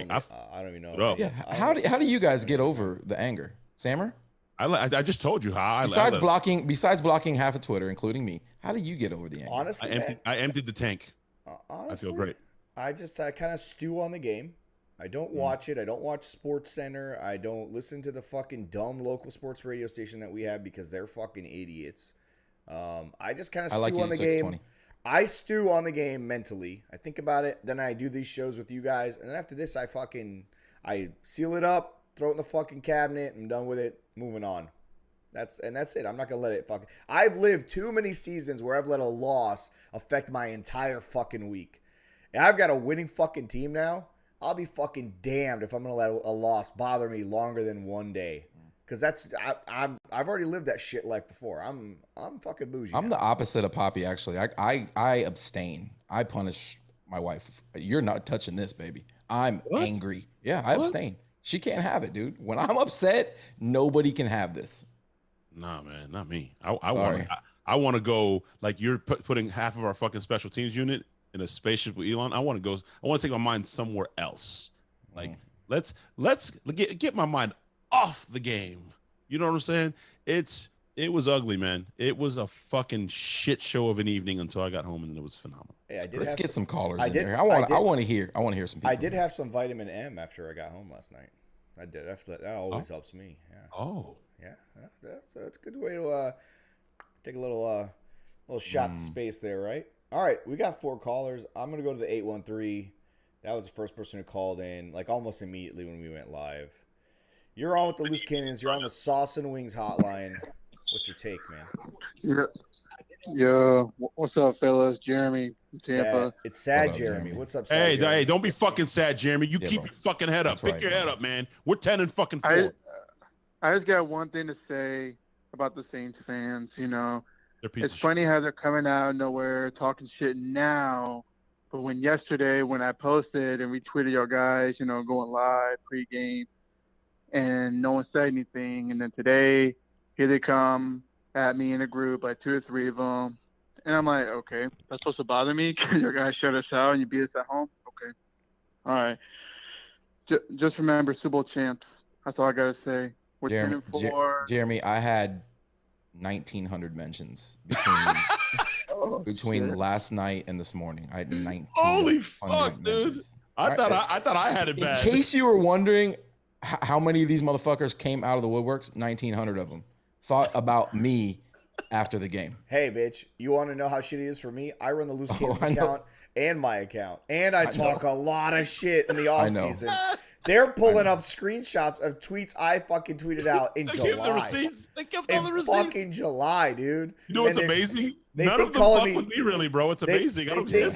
[SPEAKER 1] don't even know.
[SPEAKER 2] Yeah. How do you guys get over the anger, Sammer?
[SPEAKER 3] I just told you how.
[SPEAKER 2] Besides blocking half of Twitter, including me, how do you get over the anger?
[SPEAKER 1] Honestly,
[SPEAKER 3] I emptied the tank.
[SPEAKER 1] Honestly,
[SPEAKER 3] I feel great.
[SPEAKER 1] I kind of stew on the game. I don't watch it. I don't watch Sports Center. I don't listen to the fucking dumb local sports radio station that we have because they're fucking idiots. I just kind of stew on the game. I stew on the game mentally. I think about it. Then I do these shows with you guys. And then after this, I seal it up, throw it in the fucking cabinet. I'm done with it. Moving on. That's it. I'm not going to let it I've lived too many seasons where I've let a loss affect my entire fucking week. And I've got a winning fucking team now. I'll be fucking damned if I'm going to let a loss bother me longer than one day. Because I've already lived that shit life before. I'm fucking bougie.
[SPEAKER 2] I'm the opposite of Poppy, actually. I abstain. I punish my wife. You're not touching this, baby. I'm angry. Yeah, I abstain. She can't have it, dude. When I'm upset, nobody can have this.
[SPEAKER 3] Nah, man, not me. I want to go like you're putting half of our fucking special teams unit in a spaceship with Elon. I want to take my mind somewhere else. Like let's get my mind off the game. You know what I'm saying? It's It was ugly, man. It was a fucking shit show of an evening until I got home, and it was phenomenal.
[SPEAKER 1] Hey,
[SPEAKER 2] Let's get some callers in
[SPEAKER 1] did-
[SPEAKER 2] there. I want to hear some people.
[SPEAKER 1] I did have some vitamin M after I got home last night. I did. That always helps me. Yeah.
[SPEAKER 3] Oh.
[SPEAKER 1] Yeah. That's a good way to take a little shot in space there, right? All right, we got 4 callers. I'm gonna go to the 813. That was the first person who called in, like almost immediately when we went live. You're on with the Loose Cannons. You're on the Sauce and Wings hotline. What's your take, man?
[SPEAKER 4] Yo, what's up, fellas? Jeremy, Tampa.
[SPEAKER 1] It's sad,
[SPEAKER 2] What up,
[SPEAKER 1] Jeremy.
[SPEAKER 2] Jeremy?
[SPEAKER 1] What's up, sad Jeremy?
[SPEAKER 3] Hey, don't be fucking sad, Jeremy. You keep
[SPEAKER 2] bro.
[SPEAKER 3] your fucking head up.
[SPEAKER 2] That's
[SPEAKER 3] Pick
[SPEAKER 2] right,
[SPEAKER 3] your
[SPEAKER 2] bro.
[SPEAKER 3] head up, man. We're 10-4.
[SPEAKER 4] I just got one thing to say about the Saints fans. You know,
[SPEAKER 3] They're piece
[SPEAKER 4] it's
[SPEAKER 3] of
[SPEAKER 4] funny how they're coming out of nowhere talking shit now, but when I posted and retweeted your guys, you know, going live pregame, and no one said anything, and then today, here they come at me in a group, like 2 or 3 of them. And I'm like, okay, that's supposed to bother me because your guys shut us out and you beat us at home? Okay. All right. Just remember, Super Bowl champs. That's all I got to say. We're 10-4.
[SPEAKER 2] Jeremy, I had 1,900 mentions between last night and this morning. I had 1,900
[SPEAKER 3] Holy fuck, dude.
[SPEAKER 2] mentions.
[SPEAKER 3] I thought I had it bad.
[SPEAKER 2] In case you were wondering how many of these motherfuckers came out of the woodworks, 1,900 of them thought about me after the game.
[SPEAKER 1] Hey, bitch, you want to know how shitty it is for me? I run the Loose Cannons
[SPEAKER 2] I know.
[SPEAKER 1] account and my account, and I talk a lot of shit in the
[SPEAKER 2] I
[SPEAKER 1] off
[SPEAKER 2] know.
[SPEAKER 1] season. They're pulling up screenshots of tweets I fucking tweeted out in
[SPEAKER 3] They
[SPEAKER 1] July.
[SPEAKER 3] kept the receipts. They kept all the
[SPEAKER 1] In
[SPEAKER 3] receipts.
[SPEAKER 1] fucking July, dude.
[SPEAKER 3] You know what's
[SPEAKER 1] And they're-
[SPEAKER 3] amazing?
[SPEAKER 1] they
[SPEAKER 3] None
[SPEAKER 1] think
[SPEAKER 3] of them
[SPEAKER 1] calling
[SPEAKER 3] fuck
[SPEAKER 1] me-
[SPEAKER 3] with me, really, bro. It's amazing. I don't care.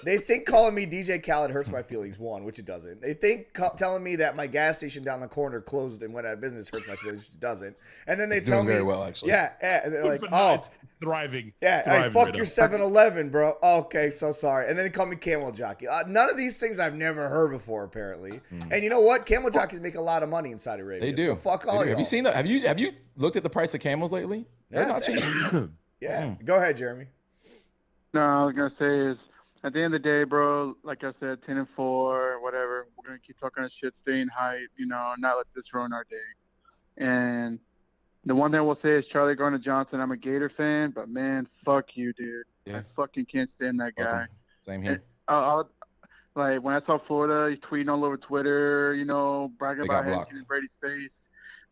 [SPEAKER 1] They think calling me DJ Khaled hurts my feelings, one, which it doesn't. They think telling me that my gas station down the corner closed and went out of business hurts my feelings, which it doesn't. And then they
[SPEAKER 2] It's
[SPEAKER 1] tell
[SPEAKER 2] doing
[SPEAKER 1] me,
[SPEAKER 2] very well, actually.
[SPEAKER 1] Yeah, and they're like,
[SPEAKER 3] But no,
[SPEAKER 1] oh,
[SPEAKER 3] it's thriving.
[SPEAKER 1] yeah,
[SPEAKER 3] It's
[SPEAKER 1] hey,
[SPEAKER 3] thriving
[SPEAKER 1] fuck
[SPEAKER 3] right
[SPEAKER 1] your
[SPEAKER 3] now.
[SPEAKER 1] 7-Eleven, bro. Oh, okay, so sorry. And then they call me Camel Jockey. None of these things I've never heard before, apparently. And you know what? Camel Jockeys make a lot of money in Saudi Arabia.
[SPEAKER 2] They do.
[SPEAKER 1] So fuck
[SPEAKER 2] They
[SPEAKER 1] all
[SPEAKER 2] do.
[SPEAKER 1] y'all.
[SPEAKER 2] Have you seen that? Have you looked at the price of camels lately? They're
[SPEAKER 1] Yeah,
[SPEAKER 2] not cheap.
[SPEAKER 1] Yeah, go ahead, Jeremy.
[SPEAKER 4] No, I was going to say is, at the end of the day, bro, like I said, 10-4, whatever. We're going to keep talking shit, staying hype, you know, not let this ruin our day. And the one thing I will say is Charlie Gardner-Johnson, I'm a Gator fan, but, man, fuck you, dude.
[SPEAKER 2] Yeah.
[SPEAKER 4] I fucking can't stand that guy.
[SPEAKER 2] Welcome. Same here.
[SPEAKER 4] Like, when I saw Florida, he's tweeting all over Twitter, you know, bragging
[SPEAKER 2] They
[SPEAKER 4] about
[SPEAKER 2] got
[SPEAKER 4] him
[SPEAKER 2] blocked.
[SPEAKER 4] in Brady's face.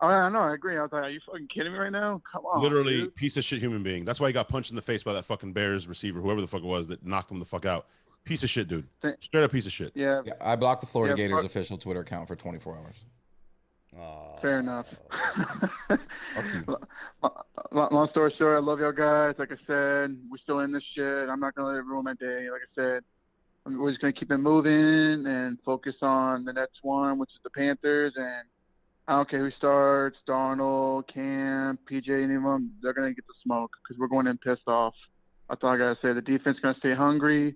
[SPEAKER 4] I know, I agree. I was like, are you fucking kidding me right now? Come on,
[SPEAKER 3] Literally,
[SPEAKER 4] dude.
[SPEAKER 3] piece of shit human being. That's why he got punched in the face by that fucking Bears receiver, whoever the fuck it was that knocked him the fuck out. Piece of shit, dude. Straight up piece of shit.
[SPEAKER 4] Yeah,
[SPEAKER 2] Yeah, I blocked the Florida
[SPEAKER 4] Yeah,
[SPEAKER 2] Gators
[SPEAKER 4] fuck-
[SPEAKER 2] official Twitter account for 24 hours.
[SPEAKER 4] fair enough.
[SPEAKER 2] Fuck you.
[SPEAKER 4] Long story short, I love y'all guys. Like I said, we're still in this shit. I'm not going to let it ruin my day. Like I said, we're just going to keep it moving and focus on the next one, which is the Panthers. And I don't care who starts, Darnold, Cam, PJ, any of them, they're going to get the smoke because we're going in pissed off. That's all I got to say. The defense is going to stay hungry.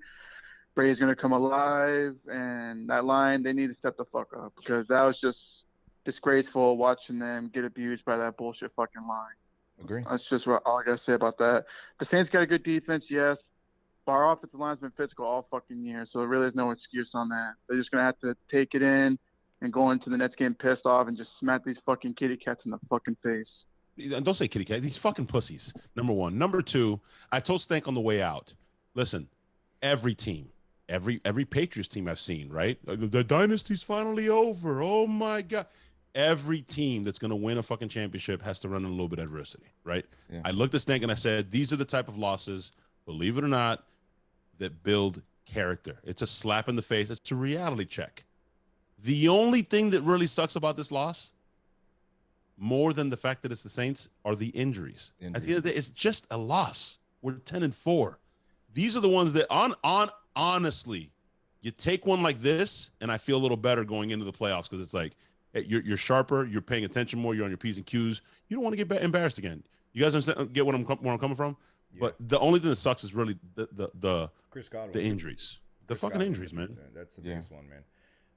[SPEAKER 4] Brady's going to come alive. And that line, they need to step the fuck up because that was just disgraceful watching them get abused by that bullshit fucking line.
[SPEAKER 2] Agree.
[SPEAKER 4] That's just all I got to say about that. The Saints got a good defense, yes. But our offensive line's been physical all fucking year, so there really is no excuse on that. They're just going to have to take it in and go into the next game pissed off and just smack these fucking kitty cats in the fucking face.
[SPEAKER 3] Don't say kitty cat. These fucking pussies. Number one. Number two, I told Stank on the way out. Listen, every team, every Patriots team I've seen, right? The dynasty's finally over. Oh my God. Every team that's going to win a fucking championship has to run in a little bit of adversity, right?
[SPEAKER 2] Yeah.
[SPEAKER 3] I looked at Stank and I said, these are the type of losses, believe it or not, that build character. It's a slap in the face. It's a reality check. The only thing that really sucks about this loss, more than the fact that it's the Saints, are the injuries. At the end of the day, it's just a loss. We're 10-4. These are the ones that, honestly, you take one like this, and I feel a little better going into the playoffs because it's like you're sharper, you're paying attention more, you're on your P's and Q's. You don't want to get embarrassed again. You guys understand, get where I'm coming from? Yeah. But the only thing that sucks is really the
[SPEAKER 1] Chris Godwin.
[SPEAKER 3] The injuries.
[SPEAKER 1] Chris
[SPEAKER 3] fucking
[SPEAKER 1] Godwin
[SPEAKER 3] injuries, man.
[SPEAKER 1] That's the biggest one, man.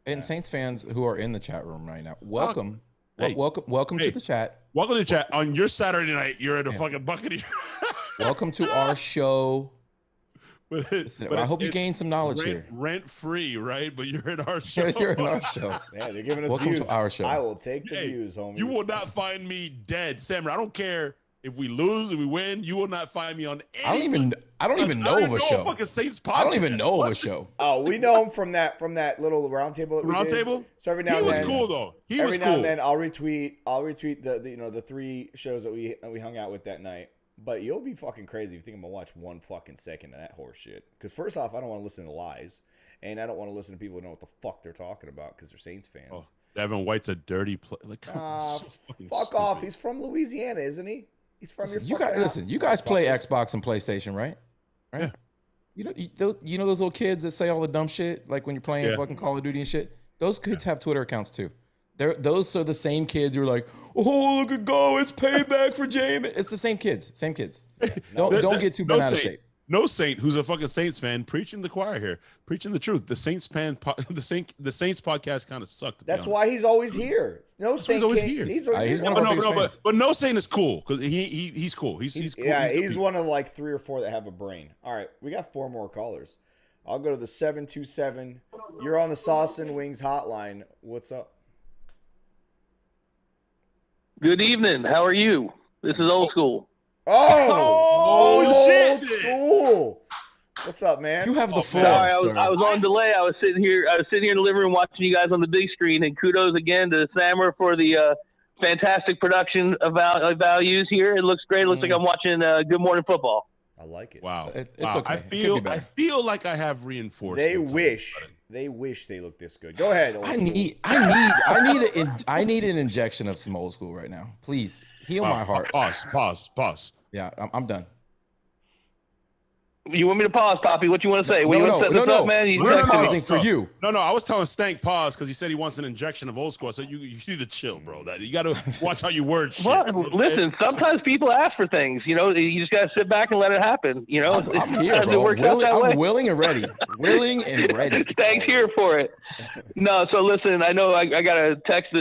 [SPEAKER 2] And Saints fans who are in the chat room right now, welcome.
[SPEAKER 3] Hey.
[SPEAKER 2] Welcome to the chat.
[SPEAKER 3] Welcome to the chat. On your Saturday night, you're at a fucking Buccaneers.
[SPEAKER 2] Welcome to our show.
[SPEAKER 3] But
[SPEAKER 2] I hope you gain some knowledge here.
[SPEAKER 3] Rent free, right? But you're in our show.
[SPEAKER 2] You're in our show.
[SPEAKER 1] Yeah, they're giving us
[SPEAKER 2] Welcome
[SPEAKER 1] views.
[SPEAKER 2] to our show.
[SPEAKER 1] I will take the views, homie.
[SPEAKER 3] You will not find me dead, Samurai. I don't care If we lose, if we win, you will not find me on any.
[SPEAKER 2] I don't even know of a show.
[SPEAKER 3] Fucking Saints podcast.
[SPEAKER 2] I don't even know of a show.
[SPEAKER 1] Oh, we know him from that little round table that we did.
[SPEAKER 3] Table.
[SPEAKER 1] So every now
[SPEAKER 3] he
[SPEAKER 1] and
[SPEAKER 3] was
[SPEAKER 1] then,
[SPEAKER 3] cool though.
[SPEAKER 1] Every now and then I'll retweet the 3 shows that we hung out with that night. But you'll be fucking crazy if you think I'm gonna watch 1 fucking second of that horse shit. Because first off, I don't want to listen to lies, and I don't want to listen to people who know what the fuck they're talking about because they're Saints fans.
[SPEAKER 3] Oh, Devin White's a dirty player. Like,
[SPEAKER 1] so fuck off. He's from Louisiana, isn't he? He's from your fucking
[SPEAKER 2] You guys play Xbox and PlayStation, right? Right.
[SPEAKER 3] Yeah.
[SPEAKER 2] You know those little kids that say all the dumb shit, like when you're playing fucking Call of Duty and shit. Those kids have Twitter accounts too. Those are the same kids who are like, oh, look at go, it's payback for Jamin. It's the same kids. Don't get too bent out of shape.
[SPEAKER 3] No Saint who's a fucking Saints fan preaching the choir here, preaching the truth. The Saints podcast kind of sucked.
[SPEAKER 1] That's why he's always here. No Saint,
[SPEAKER 3] he's always here.
[SPEAKER 1] He's always here.
[SPEAKER 3] But no Saint is cool because he's cool. He's cool.
[SPEAKER 1] Yeah, he's one of like 3 or 4 that have a brain. All right, we got 4 more callers. I'll go to the 727. You're on the Sauce and Wings hotline. What's up?
[SPEAKER 5] Good evening. How are you? This is old school.
[SPEAKER 1] Oh, shit. Old school. What's up, man?
[SPEAKER 2] You have the floor.
[SPEAKER 5] Sorry, I was on delay. I was sitting here in the living room watching you guys on the big screen. And kudos again to Sammer for the fantastic production of values here. It looks great. It looks like I'm watching Good Morning Football.
[SPEAKER 1] I like it.
[SPEAKER 3] Wow.
[SPEAKER 2] It's okay.
[SPEAKER 3] I feel like I have reinforced.
[SPEAKER 1] They wish they looked this good. Go ahead.
[SPEAKER 2] I need an injection of some old school right now. Please heal my heart.
[SPEAKER 3] Pause.
[SPEAKER 2] Yeah, I'm done.
[SPEAKER 5] You want me to pause, Poppy? What you want to say?
[SPEAKER 2] No.
[SPEAKER 5] Man?
[SPEAKER 2] We're pausing for you.
[SPEAKER 3] No. I was telling Stank pause because he said he wants an injection of old school. So you need to chill, bro. That you got to watch how you word shit.
[SPEAKER 5] Well, listen. Sometimes people ask for things. You know, you just got to sit back and let it happen. You know,
[SPEAKER 2] I'm here, bro. I'm willing and ready. Willing and ready.
[SPEAKER 5] Stank's here for it. No, so listen. I know I got a text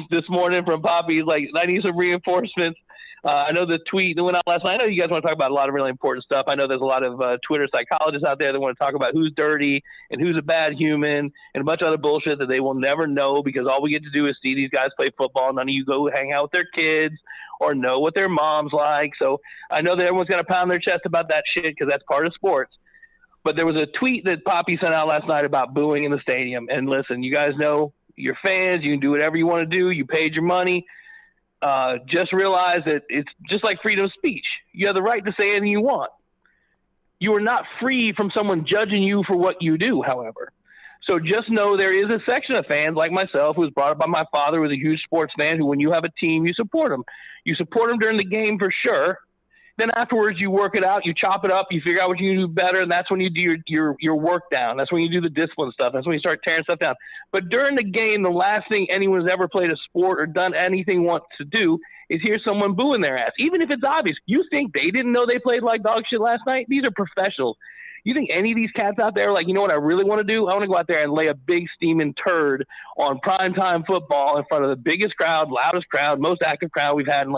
[SPEAKER 5] this morning from Poppy. Like, I need some reinforcements. I know the tweet that went out last night. I know you guys want to talk about a lot of really important stuff. I know there's a lot of Twitter psychologists out there that want to talk about who's dirty and who's a bad human and a bunch of other bullshit that they will never know because all we get to do is see these guys play football. None of you go hang out with their kids or know what their mom's like. So I know that everyone's going to pound their chest about that shit because that's part of sports. But there was a tweet that Poppy sent out last night about booing in the stadium. And listen, you guys know you're fans. You can do whatever you want to do. You paid your money. Just realize that it's just like freedom of speech. You have the right to say anything you want. You are not free from someone judging you for what you do, however. So just know there is a section of fans like myself who was brought up by my father, who was a huge sports fan, who when you have a team, you support them. You support them during the game for sure. Then afterwards, you work it out, you chop it up, you figure out what you can do better, and that's when you do your work down. That's when you do the discipline stuff. That's when you start tearing stuff down. But during the game, the last thing anyone's ever played a sport or done anything wants to do is hear someone booing their ass, even if it's obvious. You think they didn't know they played like dog shit last night? These are professionals. You think any of these cats out there are like, you know what I really want to do? I want to go out there and lay a big steaming turd on primetime football in front of the biggest crowd, loudest crowd, most active crowd we've had in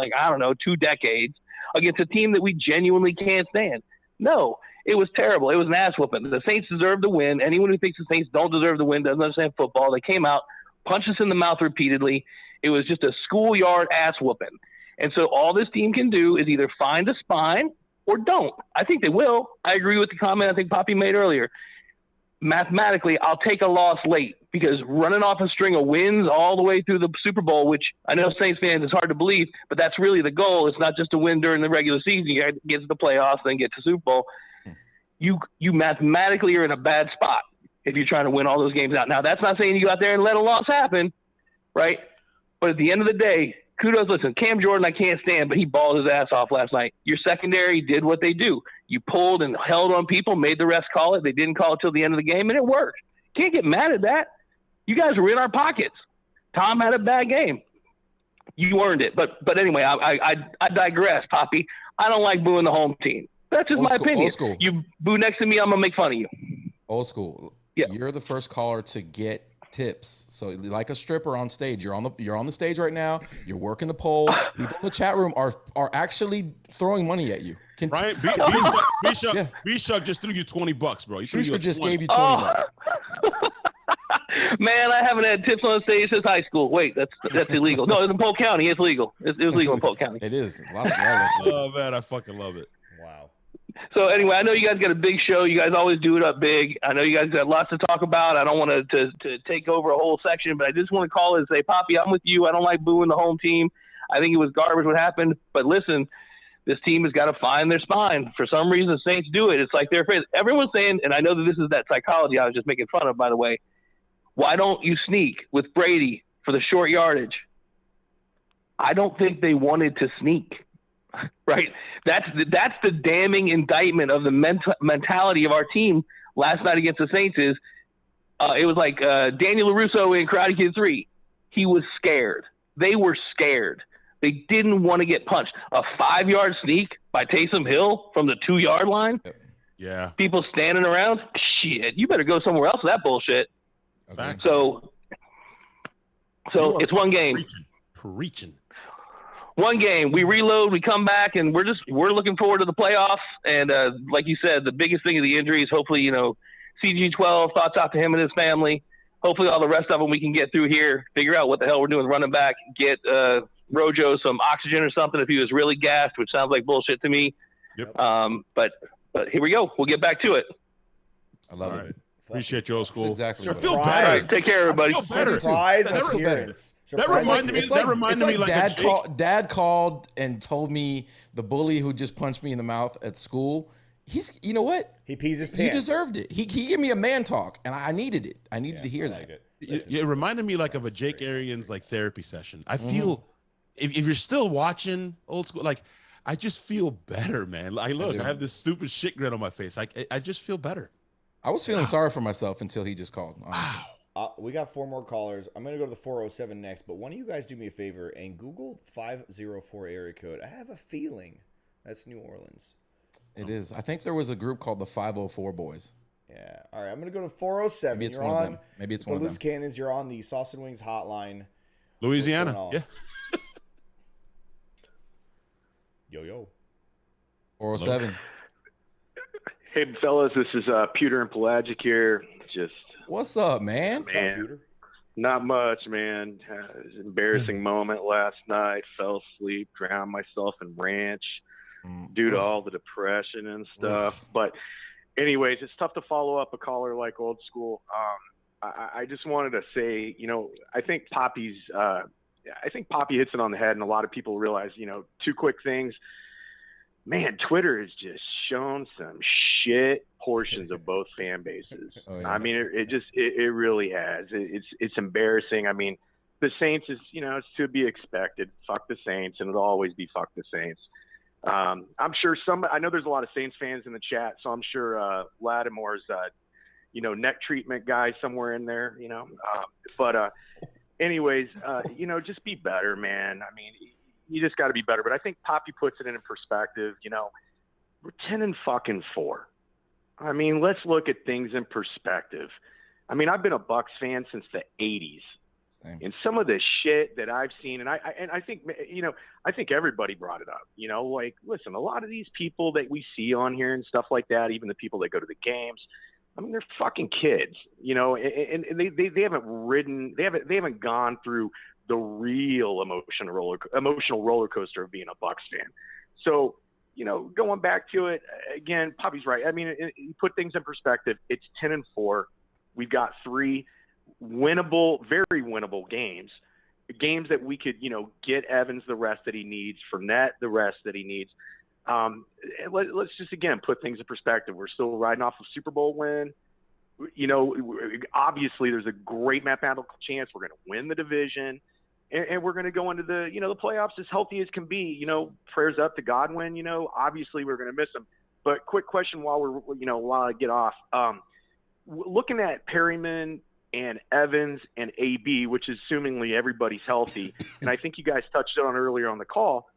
[SPEAKER 5] 2 decades. Against a team that we genuinely can't stand. No, it was terrible. It was an ass whooping. The Saints deserve to win. Anyone who thinks the Saints don't deserve to win doesn't understand football. They came out, punched us in the mouth repeatedly. It was just a schoolyard ass whooping. And so all this team can do is either find a spine or don't. I think they will. I agree with the comment I think Poppy made earlier. Mathematically, I'll take a loss late because running off a string of wins all the way through the Super Bowl, which I know Saints fans, it's hard to believe, but that's really the goal. It's not just to win during the regular season. You got to get to the playoffs, then get to Super Bowl. You mathematically are in a bad spot if you're trying to win all those games out. Now, that's not saying you go out there and let a loss happen, right? But at the end of the day, kudos. Listen, Cam Jordan, I can't stand, but he balled his ass off last night. Your secondary did what they do. You pulled and held on people, made the rest call it. They didn't call it till the end of the game, and it worked. Can't get mad at that. You guys were in our pockets. Tom had a bad game. You earned it. But anyway, I digress, Poppy. I don't like booing the home team. That's just my opinion.
[SPEAKER 2] Old school.
[SPEAKER 5] You boo next to me, I'm going to make fun of you.
[SPEAKER 2] Old school.
[SPEAKER 5] Yeah.
[SPEAKER 2] You're the first caller to get tips. So like a stripper on stage, you're on the stage right now. You're working the pole. People in the chat room are actually throwing money at you.
[SPEAKER 3] Right? B-Shuck just threw you $20, bro.
[SPEAKER 2] Shushka just gave you $20.
[SPEAKER 5] Man, I haven't had tips on the stage since high school. Wait, that's illegal. No, in Polk County, it's legal. It was legal in Polk County.
[SPEAKER 2] It is. Lots of that's legal.
[SPEAKER 3] Oh man, I fucking love it.
[SPEAKER 1] Wow.
[SPEAKER 5] So anyway, I know you guys got a big show. You guys always do it up big. I know you guys got lots to talk about. I don't want to take over a whole section, but I just want to call and say, Poppy, I'm with you. I don't like booing the home team. I think it was garbage what happened. But listen, this team has got to find their spine. For some reason, Saints do it. It's like they're afraid. Everyone's saying, and I know that this is that psychology I was just making fun of, by the way, why don't you sneak with Brady for the short yardage? I don't think they wanted to sneak. Right, that's the damning indictment of the mentality of our team last night against the Saints. Is it was like Daniel LaRusso in Karate Kid 3. He was scared. They were scared. They didn't want to get punched. A 5-yard sneak by Taysom Hill from the 2-yard line.
[SPEAKER 3] Yeah,
[SPEAKER 5] people standing around. Shit, you better go somewhere else with that bullshit.
[SPEAKER 3] okay.
[SPEAKER 5] So it's one game.
[SPEAKER 3] Preaching. One
[SPEAKER 5] game, we reload, we come back, and we're looking forward to the playoffs. And like you said, the biggest thing of the injuries, hopefully, CG12, thoughts out to him and his family. Hopefully all the rest of them we can get through here, figure out what the hell we're doing running back, get Rojo some oxygen or something if he was really gassed, which sounds like bullshit to me.
[SPEAKER 3] Yep.
[SPEAKER 5] But here we go. We'll get back to it.
[SPEAKER 2] I love it.
[SPEAKER 3] Appreciate you, old school.
[SPEAKER 2] That's exactly
[SPEAKER 3] I
[SPEAKER 2] what
[SPEAKER 3] feel
[SPEAKER 2] it is.
[SPEAKER 3] better.
[SPEAKER 5] All right, take care, everybody.
[SPEAKER 3] I feel better.
[SPEAKER 1] Surprise
[SPEAKER 2] That
[SPEAKER 1] appearance.
[SPEAKER 3] That reminded me.
[SPEAKER 2] It's
[SPEAKER 3] That reminded me like
[SPEAKER 2] dad called and told me the bully who just punched me in the mouth at school. You know what?
[SPEAKER 1] He pees his pants.
[SPEAKER 2] He deserved it. He gave me a man talk, and I needed it. I needed to hear that.
[SPEAKER 3] It reminded me like of a Jake Arians like therapy session. I feel if you're still watching old school, like I just feel better, man. Like look, I have this stupid shit grin on my face. I just feel better.
[SPEAKER 2] I was feeling sorry for myself until he just called. Honestly.
[SPEAKER 1] We got 4 more callers. I'm going to go to the 407 next, but one of you guys do me a favor and Google 504 area code. I have a feeling that's New Orleans.
[SPEAKER 2] It is. I think there was a group called the 504 Boys.
[SPEAKER 1] Yeah. All right. I'm going to go to 407.
[SPEAKER 2] Maybe it's
[SPEAKER 1] You're
[SPEAKER 2] one
[SPEAKER 1] on
[SPEAKER 2] of them. Maybe it's
[SPEAKER 1] the
[SPEAKER 2] one of
[SPEAKER 1] Loose
[SPEAKER 2] them.
[SPEAKER 1] Cannons. You're on the Sauce and Wings hotline.
[SPEAKER 3] Louisiana. Yeah.
[SPEAKER 1] Yo.
[SPEAKER 2] 407.
[SPEAKER 6] Hey, fellas, this is Pewter and Pelagic here. Just
[SPEAKER 2] What's up, man?
[SPEAKER 6] man, not much, man. It was an embarrassing moment last night. Fell asleep, drowned myself in ranch due to all the depression and stuff. But anyways, it's tough to follow up a caller like old school. I just wanted to say, I think Poppy hits it on the head, and a lot of people realize, 2 quick things. Man, Twitter has just shown some shit portions of both fan bases.
[SPEAKER 2] Oh, yeah.
[SPEAKER 6] I mean, it really has. It's embarrassing. I mean, the Saints is, it's to be expected. Fuck the Saints, and it'll always be fuck the Saints. I'm sure I know there's a lot of Saints fans in the chat, so I'm sure Lattimore's, neck treatment guy somewhere in there, But anyways, just be better, man. I mean, you just got to be better. But I think Poppy puts it in perspective. We're 10-4. I mean, let's look at things in perspective. I mean, I've been a Bucs fan since the 80s.
[SPEAKER 2] Same.
[SPEAKER 6] And some of the shit that I've seen, and I think, I think everybody brought it up, like, listen, a lot of these people that we see on here and stuff like that, even the people that go to the games, I mean, they're fucking kids, and they haven't gone through the real emotional roller coaster of being a Bucs fan. So, going back to it again, Poppy's right. I mean, you put things in perspective. It's 10-4. We've got 3 winnable, very winnable games that we could, get Evans the rest that he needs, Fournette the rest that he needs. Let's just again put things in perspective. We're still riding off a Super Bowl win. Obviously, there's a great mathematical chance we're going to win the division. And we're going to go into the playoffs as healthy as can be. Prayers up to Godwin. Obviously we're going to miss him. But quick question while I get off. Looking at Perryman and Evans and AB, which is assumingly everybody's healthy, and I think you guys touched on earlier on the call.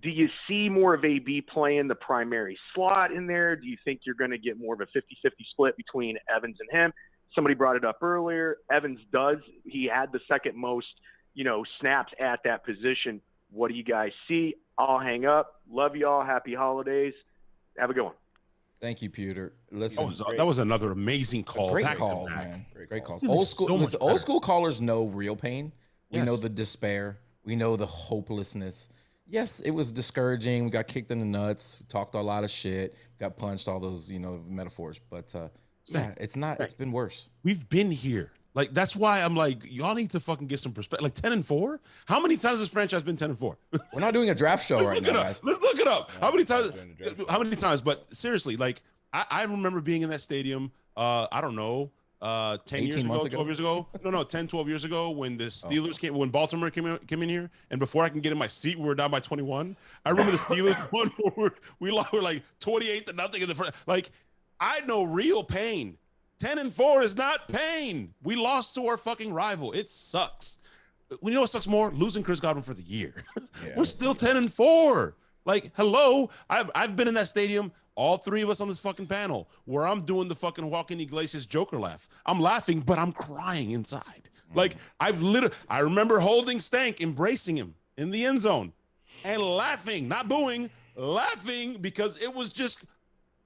[SPEAKER 6] Do you see more of AB playing the primary slot in there? Do you think you're going to get more of a 50-50 split between Evans and him? Somebody brought it up earlier. Evans he had the second most snaps at that position. What do you guys see? I'll hang up. Love y'all. Happy holidays. Have a good one.
[SPEAKER 2] Thank you, Peter. Listen,
[SPEAKER 3] That was another amazing call.
[SPEAKER 2] great
[SPEAKER 3] back to
[SPEAKER 2] calls,
[SPEAKER 3] back.
[SPEAKER 2] man. Great calls.
[SPEAKER 3] Dude,
[SPEAKER 2] Old school.
[SPEAKER 3] so much
[SPEAKER 2] Listen,
[SPEAKER 3] better.
[SPEAKER 2] old school callers know real pain. We know
[SPEAKER 3] Yes.
[SPEAKER 2] the despair. We know the hopelessness. Yes, it was discouraging. We got kicked in the nuts. We talked a lot of shit. Got punched. All those, metaphors. But yeah, it's not. It's been worse.
[SPEAKER 3] We've been here. Like, that's why I'm like, y'all need to fucking get some perspective. Like 10-4. How many times has this franchise been 10-4?
[SPEAKER 2] We're not doing a draft show right now, guys.
[SPEAKER 3] Let's look it up. How many times?
[SPEAKER 1] doing a draft show.
[SPEAKER 3] How many times? But seriously, like I remember being in that stadium. I don't know, 10 years
[SPEAKER 2] 18
[SPEAKER 3] ago,
[SPEAKER 2] months ago?
[SPEAKER 3] 12 years ago. No, 10, 12 years ago when the Steelers came, when Baltimore came in here, and before I can get in my seat, we were down by 21. I remember the Steelers won. We were like 28-0 in the front. Like, I know real pain. 10-4 is not pain. We lost to our fucking rival. It sucks. You know what sucks more? Losing Chris Godwin for the year. We're still 10-4. Like, hello. I've been in that stadium, all three of us on this fucking panel, where I'm doing the fucking Joaquin Iglesias Joker laugh. I'm laughing, but I'm crying inside. Like, I remember holding Stank, embracing him in the end zone, and laughing, not booing, laughing because it was just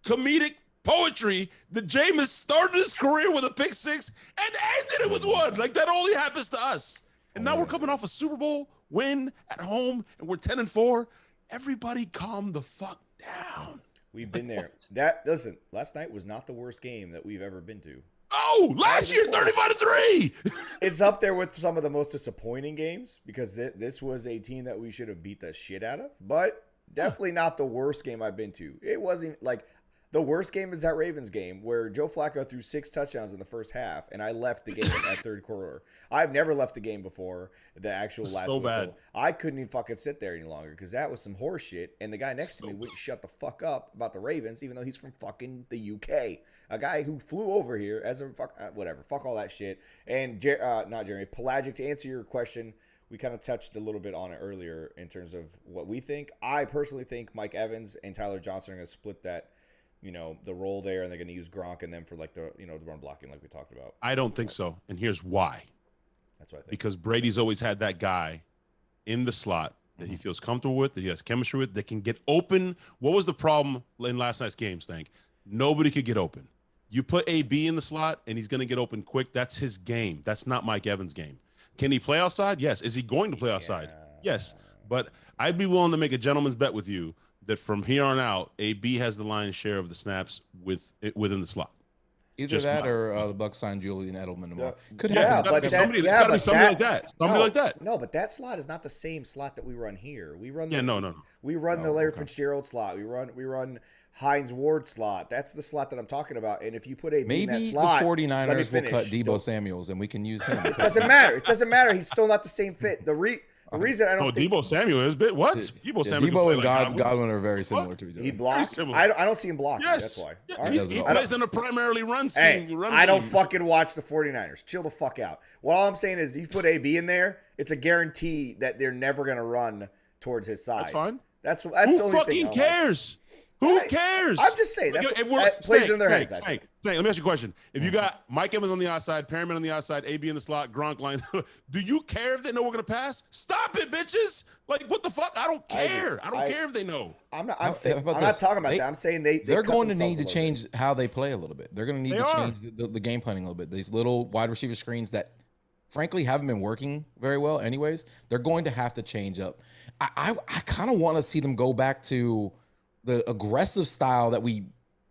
[SPEAKER 3] comedic poetry that Jameis started his career with a pick six and ended it with one. Like, that only happens to us. And now we're coming off a Super Bowl win at home, and we're 10-4. Everybody calm the fuck down.
[SPEAKER 1] We've been there. Listen, last night was not the worst game that we've ever been to.
[SPEAKER 3] Oh, last year, 35-3.
[SPEAKER 1] It's up there with some of the most disappointing games because this was a team that we should have beat the shit out of, but definitely not the worst game I've been to. It wasn't like the worst game is that Ravens game where Joe Flacco threw 6 touchdowns in the first half, and I left the game at third quarter. I've never left the game before the actual last
[SPEAKER 3] so
[SPEAKER 1] whistle.
[SPEAKER 3] bad.
[SPEAKER 1] I couldn't even fucking sit there any longer because that was some horse shit. And the guy next to me wouldn't shut the fuck up about the Ravens, even though he's from fucking the UK. A guy who flew over here as a whatever. Fuck all that shit. And not Jeremy, Pelagic, to answer your question, we kind of touched a little bit on it earlier in terms of what we think. I personally think Mike Evans and Tyler Johnson are going to split that, the role there, and they're going to use Gronk and them for like the run blocking like we talked about.
[SPEAKER 3] I don't think so. And here's why.
[SPEAKER 1] That's what I think.
[SPEAKER 3] Because Brady's always had that guy in the slot that he feels comfortable with, that he has chemistry with, that can get open. What was the problem in last night's game, Stank? Nobody could get open. You put AB in the slot, and he's going to get open quick. That's his game. That's not Mike Evans' game. Can he play outside? Yes. Is he going to play outside? Yes. But I'd be willing to make a gentleman's bet with you that from here on out, AB has the lion's share of the snaps within the slot.
[SPEAKER 2] Either
[SPEAKER 3] Just
[SPEAKER 2] that
[SPEAKER 3] my-
[SPEAKER 2] or the Bucs signed Julian Edelman tomorrow. Could
[SPEAKER 1] Yeah,
[SPEAKER 2] happen.
[SPEAKER 1] but
[SPEAKER 3] Somebody
[SPEAKER 1] that,
[SPEAKER 3] like that. Somebody like that.
[SPEAKER 1] No, but that slot is not the same slot that we run here. We run
[SPEAKER 3] No.
[SPEAKER 1] We run the Larry Fitzgerald slot. We run Hines Ward slot. That's the slot that I'm talking about. And if you put AB in
[SPEAKER 2] Maybe
[SPEAKER 1] that
[SPEAKER 2] the
[SPEAKER 1] slot,
[SPEAKER 2] 49ers will cut Debo
[SPEAKER 1] Don't-
[SPEAKER 2] Samuels and we can use him.
[SPEAKER 1] It doesn't matter. It doesn't matter. He's still not the same fit. The reason I don't
[SPEAKER 3] No,
[SPEAKER 1] think
[SPEAKER 3] Debo Samuel is bit. What? Debo Samuel.
[SPEAKER 2] Debo and
[SPEAKER 3] Godwin.
[SPEAKER 2] Godwin are very similar to each other.
[SPEAKER 1] he blocks.
[SPEAKER 3] similar.
[SPEAKER 1] I don't see him blocking.
[SPEAKER 3] Yes.
[SPEAKER 1] That's why.
[SPEAKER 3] Yeah,
[SPEAKER 1] All right.
[SPEAKER 3] he
[SPEAKER 2] doesn't.
[SPEAKER 3] plays in a primarily run scheme.
[SPEAKER 1] Hey,
[SPEAKER 3] run
[SPEAKER 1] I don't
[SPEAKER 3] game.
[SPEAKER 1] fucking watch the 49ers. Chill the fuck out. Well, all I'm saying is you put AB in there, it's a guarantee that they're never going to run towards his side.
[SPEAKER 3] That's fine.
[SPEAKER 1] That's the
[SPEAKER 3] Who
[SPEAKER 1] only thing.
[SPEAKER 3] fucking
[SPEAKER 1] I don't like.
[SPEAKER 3] cares? Who cares?
[SPEAKER 1] I'm just saying that plays in their heads. I think.
[SPEAKER 3] Let me ask you a question. If you got Mike Evans on the outside, Perriman on the outside, AB in the slot, Gronk line, do you care if they know we're gonna pass? Stop it, bitches! Like, what the fuck? I don't care. I don't care if they know.
[SPEAKER 1] I'm not.
[SPEAKER 2] How
[SPEAKER 1] I'm
[SPEAKER 2] about
[SPEAKER 1] not
[SPEAKER 2] this?
[SPEAKER 1] talking about that. I'm saying they're
[SPEAKER 2] They're going to
[SPEAKER 1] cut
[SPEAKER 2] need to
[SPEAKER 1] themselves a little
[SPEAKER 2] change how they play a little bit. They're going to need
[SPEAKER 3] They
[SPEAKER 2] to
[SPEAKER 3] are.
[SPEAKER 2] change the game planning a little bit. These little wide receiver screens that, frankly, haven't been working very well anyways. They're going to have to change up. I kind of want to see them go back to the aggressive style that we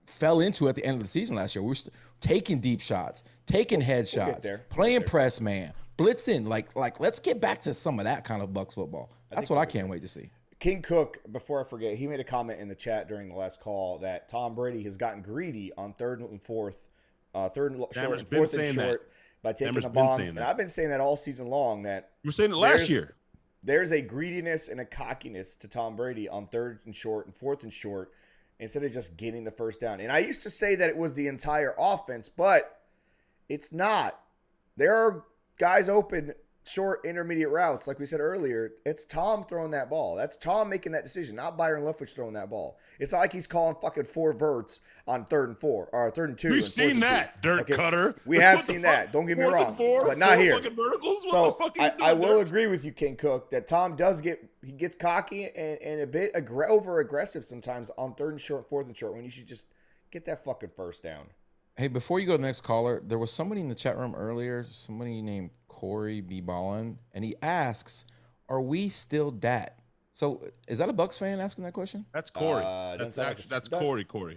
[SPEAKER 2] fell into at the end of the season last year. We were taking deep shots, taking headshots,
[SPEAKER 1] there.
[SPEAKER 2] playing press man, blitzing. Like let's get back to some of that kind of Bucs football. That's what I can't wait to see.
[SPEAKER 1] King Cook, before I forget, he made a comment in the chat during the last call that Tom Brady has gotten greedy on third and fourth, short and fourth and short by taking
[SPEAKER 3] Sammer's
[SPEAKER 1] the
[SPEAKER 3] been
[SPEAKER 1] bombs.
[SPEAKER 3] saying
[SPEAKER 1] And
[SPEAKER 3] that.
[SPEAKER 1] I've been saying that all season long that
[SPEAKER 3] You were saying it last
[SPEAKER 1] There's-
[SPEAKER 3] year.
[SPEAKER 1] there's a greediness and a cockiness to Tom Brady on third and short and fourth and short instead of just getting the first down. And I used to say that it was the entire offense, but it's not. There are guys open short intermediate routes, like we said earlier. It's Tom throwing that ball. That's Tom making that decision, not Byron Leftwich throwing that ball. It's not like he's calling fucking 4 verts on 3rd and 4 or 3rd and 2.
[SPEAKER 3] We've
[SPEAKER 1] and 4th
[SPEAKER 3] seen
[SPEAKER 1] and 2.
[SPEAKER 3] that, dirt
[SPEAKER 1] Okay,
[SPEAKER 3] cutter.
[SPEAKER 1] we have
[SPEAKER 3] What the
[SPEAKER 1] seen
[SPEAKER 3] fuck?
[SPEAKER 1] that. Don't get me
[SPEAKER 3] 4th and
[SPEAKER 1] wrong,
[SPEAKER 3] 4,
[SPEAKER 1] but not
[SPEAKER 3] 4
[SPEAKER 1] here.
[SPEAKER 3] fucking verticals? What
[SPEAKER 1] So
[SPEAKER 3] the fuck are you
[SPEAKER 1] I
[SPEAKER 3] doing,
[SPEAKER 1] will
[SPEAKER 3] Dirk?
[SPEAKER 1] agree with you, King Cook, that Tom does get cocky and a bit over aggressive sometimes on 3rd and short, 4th and short when you should just Get that fucking first down.
[SPEAKER 2] Hey, before you go to the next caller, there was somebody in the chat room earlier, somebody named Corey B. Ballin, and he asks, "Are we still dat?" So, is that a Bucs fan asking that question?
[SPEAKER 3] That's Corey.
[SPEAKER 1] Doesn't sound like
[SPEAKER 3] That's Corey. Corey.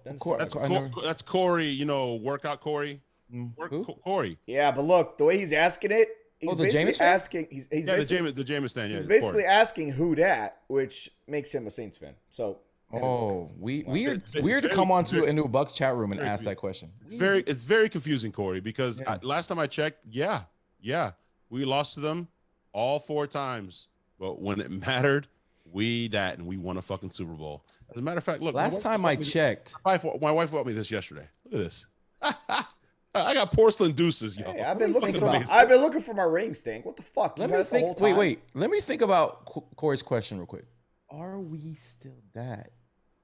[SPEAKER 1] Doesn't sound like
[SPEAKER 3] That's Corey. You know, workout Corey.
[SPEAKER 2] Who?
[SPEAKER 3] Corey.
[SPEAKER 1] Yeah, but look, the way he's asking it, he's
[SPEAKER 2] the
[SPEAKER 1] basically
[SPEAKER 2] Jameis fan?
[SPEAKER 1] asking. He's basically,
[SPEAKER 3] the Jameis fan. Yeah,
[SPEAKER 1] he's basically asking who dat, which makes him a Saints fan. So.
[SPEAKER 2] Oh, weird to come into a Bucs chat room and ask that question.
[SPEAKER 3] It's very confusing, Corey, because last time I checked, we lost to them all 4 times, but when it mattered, we won a fucking Super Bowl. As a matter of fact, look,
[SPEAKER 2] last time I checked,
[SPEAKER 3] my wife bought me this yesterday. Look at this. I got porcelain deuces, yo.
[SPEAKER 1] Hey, I've been looking for my ring, Stank. What the fuck?
[SPEAKER 2] Let me think. Wait. Let me think about Corey's question real quick. Are we still that?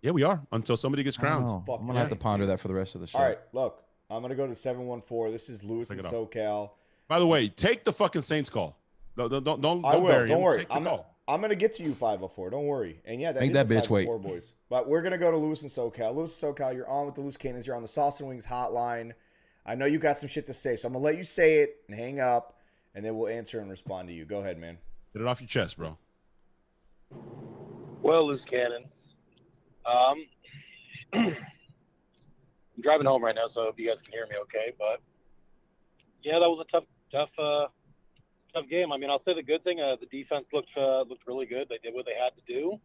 [SPEAKER 3] Yeah, we are, until somebody gets crowned.
[SPEAKER 2] I'm going to have to ponder that for the rest of the show.
[SPEAKER 1] All right, look. I'm going to go to 714. This is Lewis in SoCal.
[SPEAKER 3] By the way, take the fucking Saints call. Don't
[SPEAKER 1] I will.
[SPEAKER 3] bury
[SPEAKER 1] Don't
[SPEAKER 3] him.
[SPEAKER 1] worry.
[SPEAKER 3] I'm
[SPEAKER 1] going to get to you, 504. Don't worry. And yeah,
[SPEAKER 2] make that bitch wait.
[SPEAKER 1] Boys. But we're going to go to Lewis in SoCal. Lewis in SoCal, you're on with the Loose Cannons. You're on the Sauce and Wings hotline. I know you got some shit to say, so I'm going to let you say it and hang up, and then we'll answer and respond to you. Go ahead, man.
[SPEAKER 3] Get it off your chest, bro.
[SPEAKER 7] Well, Loose Cannon. I'm driving home right now, so I hope you guys can hear me okay. But yeah, that was a tough game. I mean, I'll say the good thing: the defense looked really good. They did what they had to do.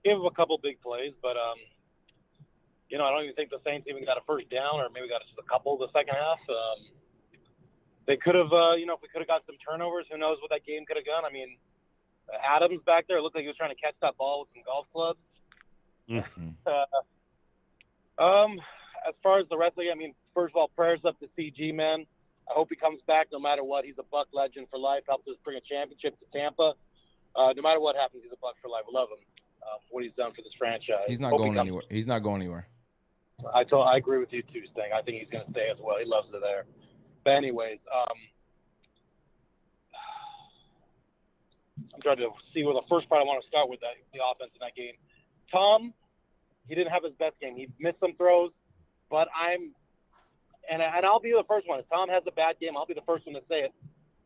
[SPEAKER 7] Gave them a couple big plays, but I don't even think the Saints even got a first down, or maybe got just a couple the second half. They could have, if we could have got some turnovers, who knows what that game could have gone. I mean, Adams back there looked like he was trying to catch that ball with some golf clubs.
[SPEAKER 3] Mm-hmm.
[SPEAKER 7] As far as the rest of the game, I mean, first of all, prayers up to CG, man. I hope he comes back no matter what. He's a Buck legend for life. Helped us bring a championship to Tampa. No matter what happens, he's a Buck for life. I love him. What he's done for this franchise.
[SPEAKER 2] He's not going anywhere. He's not going anywhere.
[SPEAKER 7] I agree with you too, Sting. I think he's going to stay as well. He loves it there. But anyways, I'm trying to see where the first part I want to start with the offense in that game. Tom, he didn't have his best game. He missed some throws, but I'll be the first one. If Tom has a bad game, I'll be the first one to say it.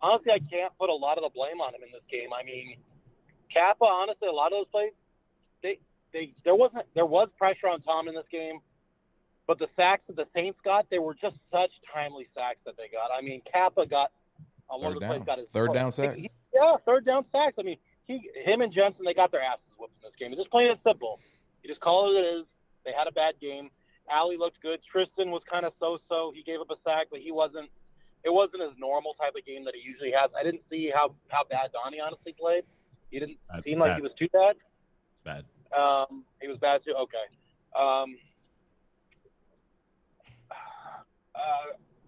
[SPEAKER 7] Honestly, I can't put a lot of the blame on him in this game. I mean, Kappa, honestly, a lot of those plays, there was pressure on Tom in this game, but the sacks that the Saints got, they were just such timely sacks that they got. I mean, Kappa got one of the plays got his
[SPEAKER 2] third down sacks.
[SPEAKER 7] Third down sacks. I mean, him and Jensen, they got their asses whooped in this game. It's just plain and simple. You just call it as it is. They had a bad game. Allie looked good. Tristan was kind of so-so. He gave up a sack, but it wasn't his normal type of game that he usually has. I didn't see how bad Donnie honestly played. He didn't seem like he was too bad.
[SPEAKER 3] Bad.
[SPEAKER 7] He was bad too. Okay.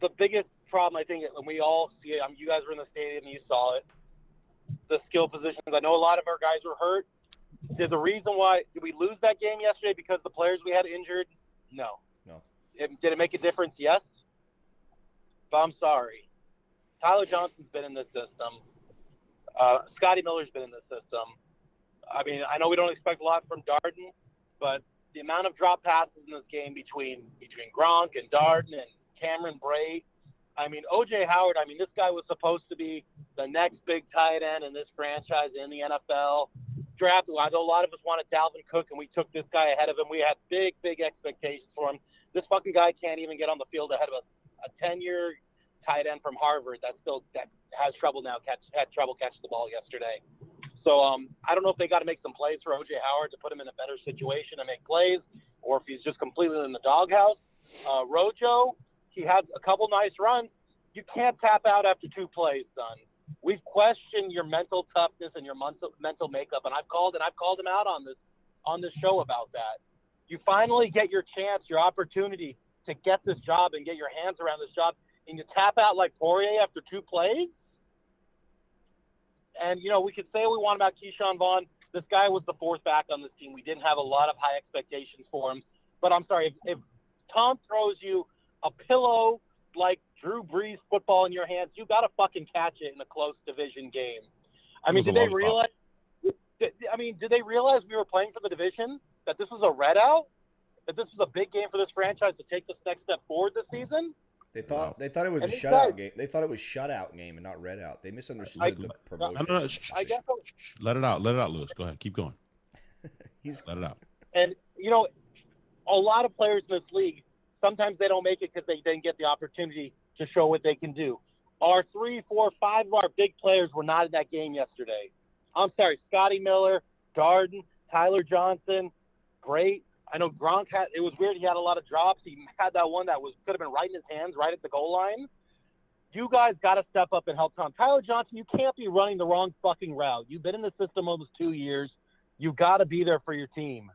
[SPEAKER 7] The biggest problem, I think, and we all see it. You guys were in the stadium and you saw it. The skill positions. I know a lot of our guys were hurt. Did we lose that game yesterday because the players we had injured? No. Did it make a difference? Yes. But I'm sorry. Tyler Johnson's been in this system. Scotty Miller's been in this system. I mean, I know we don't expect a lot from Darden, but the amount of drop passes in this game between Gronk and Darden and Cameron Brate. I mean, O.J. Howard, this guy was supposed to be the next big tight end in this franchise in the NFL. Drafted. I know a lot of us wanted Dalvin Cook, and we took this guy ahead of him. We had big, big expectations for him. This fucking guy can't even get on the field ahead of a 10-year tight end from Harvard that has trouble now. Had trouble catching the ball yesterday. So I don't know if they got to make some plays for O.J. Howard to put him in a better situation and make plays, or if he's just completely in the doghouse. Rojo, he had a couple nice runs. You can't tap out after 2 plays, son. We've questioned your mental toughness and your mental makeup, and I've called him out on this show about that. You finally get your chance, your opportunity to get this job and get your hands around this job, and you tap out like Poirier after 2 plays. And we could say what we want about Keyshawn Vaughn. This guy was the 4th back on this team. We didn't have a lot of high expectations for him. But I'm sorry, if Tom throws you a pillow like Drew Brees football in your hands, you got to fucking catch it in a close division game. Did they realize we were playing for the division, that this was a red out? that this was a big game for this franchise to take this next step forward this season?
[SPEAKER 1] They thought it was a
[SPEAKER 7] And these
[SPEAKER 1] shutout
[SPEAKER 7] guys-
[SPEAKER 1] game. They thought it was shutout game and not red out. They misunderstood
[SPEAKER 7] I-
[SPEAKER 1] the
[SPEAKER 3] I
[SPEAKER 1] promotion.
[SPEAKER 3] don't know.
[SPEAKER 7] I guess so.
[SPEAKER 3] Let it out, Lewis. Go ahead, keep going. Let it out.
[SPEAKER 7] And, a lot of players in this league, sometimes they don't make it because they didn't get the opportunity to show what they can do. Our 3, 4, 5 of our big players were not in that game yesterday. I'm sorry, Scotty Miller, Darden, Tyler Johnson, great. I know Gronk it was weird. He had a lot of drops. He had that one that could have been right in his hands, right at the goal line. You guys got to step up and help Tom. Tyler Johnson, you can't be running the wrong fucking route. You've been in the system almost 2 years. You got to be there for your team.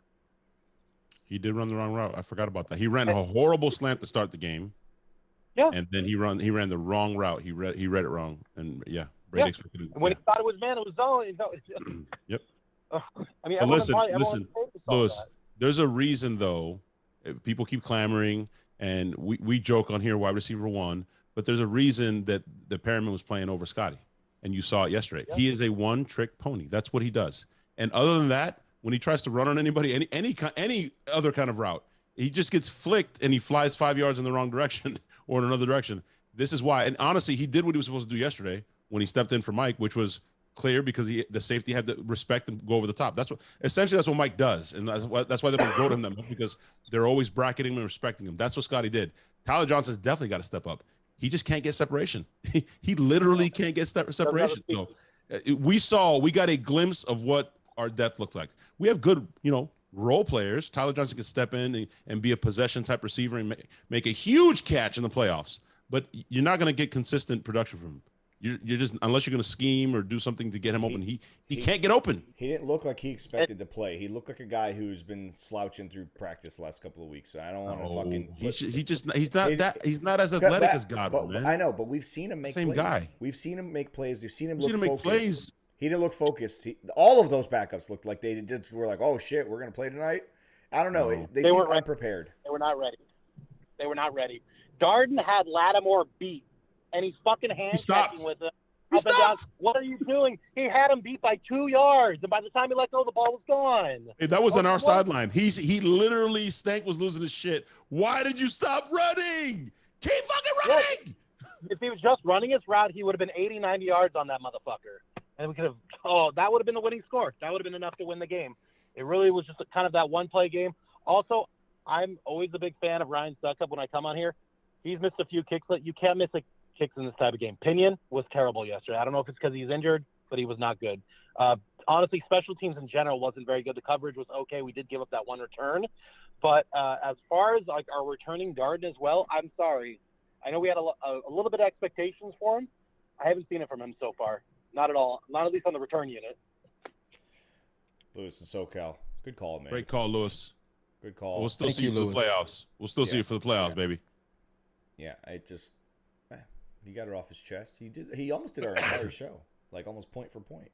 [SPEAKER 3] He did run the wrong route. I forgot about that. He ran a horrible slant to start the game.
[SPEAKER 7] Yeah.
[SPEAKER 3] And then he ran the wrong route. He read it wrong. And Brady expected it.
[SPEAKER 7] When he thought it was man, it was zone.
[SPEAKER 3] Yep.
[SPEAKER 7] I mean,
[SPEAKER 3] But listen,
[SPEAKER 7] everyone
[SPEAKER 3] Lewis, there's a reason though. People keep clamoring, and we joke on here, wide receiver 1, but there's a reason that the Perriman was playing over Scotty, and you saw it yesterday. Yeah. He is a one-trick pony. That's what he does. And other than that, when he tries to run on anybody, any other kind of route, he just gets flicked and he flies 5 yards in the wrong direction or in another direction. This is why. And honestly, he did what he was supposed to do yesterday when he stepped in for Mike, which was clear because the safety had to respect and go over the top. That's what Mike does. And that's why they don't go to him that much, because they're always bracketing him and respecting him. That's what Scotty did. Tyler Johnson's definitely got to step up. He just can't get separation. He literally can't get separation. So we got a glimpse of what our depth looked like. We have good, role players. Tyler Johnson can step in and be a possession type receiver and make a huge catch in the playoffs, but you're not going to get consistent production from him. You're just, unless you're going to scheme or do something to get him open, he can't get open.
[SPEAKER 1] He didn't look like he expected to play. He looked like a guy who's been slouching through practice the last couple of weeks. So I don't want to fucking.
[SPEAKER 3] He's not as athletic as Godwin, man.
[SPEAKER 1] I know, but we've seen him make
[SPEAKER 3] Same
[SPEAKER 1] plays.
[SPEAKER 3] guy.
[SPEAKER 1] We've seen him make plays. We've seen him look focused.
[SPEAKER 3] Plays.
[SPEAKER 1] He didn't look focused. All of those backups looked like they just were like, oh shit, we're going to play tonight. I don't know. They seemed unprepared.
[SPEAKER 7] They were not ready. Darden had Lattimore beat, and he's fucking hand checking with him.
[SPEAKER 3] He stopped.
[SPEAKER 7] What are you doing? He had him beat by 2 yards, and by the time he let go, the ball was gone.
[SPEAKER 3] Hey, that was on our sideline. He literally, Stank was losing his shit. Why did you stop running? Keep fucking running.
[SPEAKER 7] If he was just running his route, he would have been 80, 90 yards on that motherfucker. And we could have, that would have been the winning score. That would have been enough to win the game. It really was just kind of that one-play game. Also, I'm always a big fan of Ryan Suckup when I come on here. He's missed a few kicks. You can't miss kicks in this type of game. Pinion was terrible yesterday. I don't know if it's because he's injured, but he was not good. Honestly, special teams in general wasn't very good. The coverage was okay. We did give up that one return. But as far as our returning Darden as well, I'm sorry. I know we had a little bit of expectations for him. I haven't seen it from him so far. Not at all. Not at least on the return unit.
[SPEAKER 1] Lewis in SoCal. Good call, man.
[SPEAKER 3] Great call, Lewis.
[SPEAKER 1] Good call.
[SPEAKER 3] We'll still see you for the playoffs. We'll still see you for the playoffs, baby.
[SPEAKER 1] Yeah, he got it off his chest. He almost did our entire show, like almost point for point.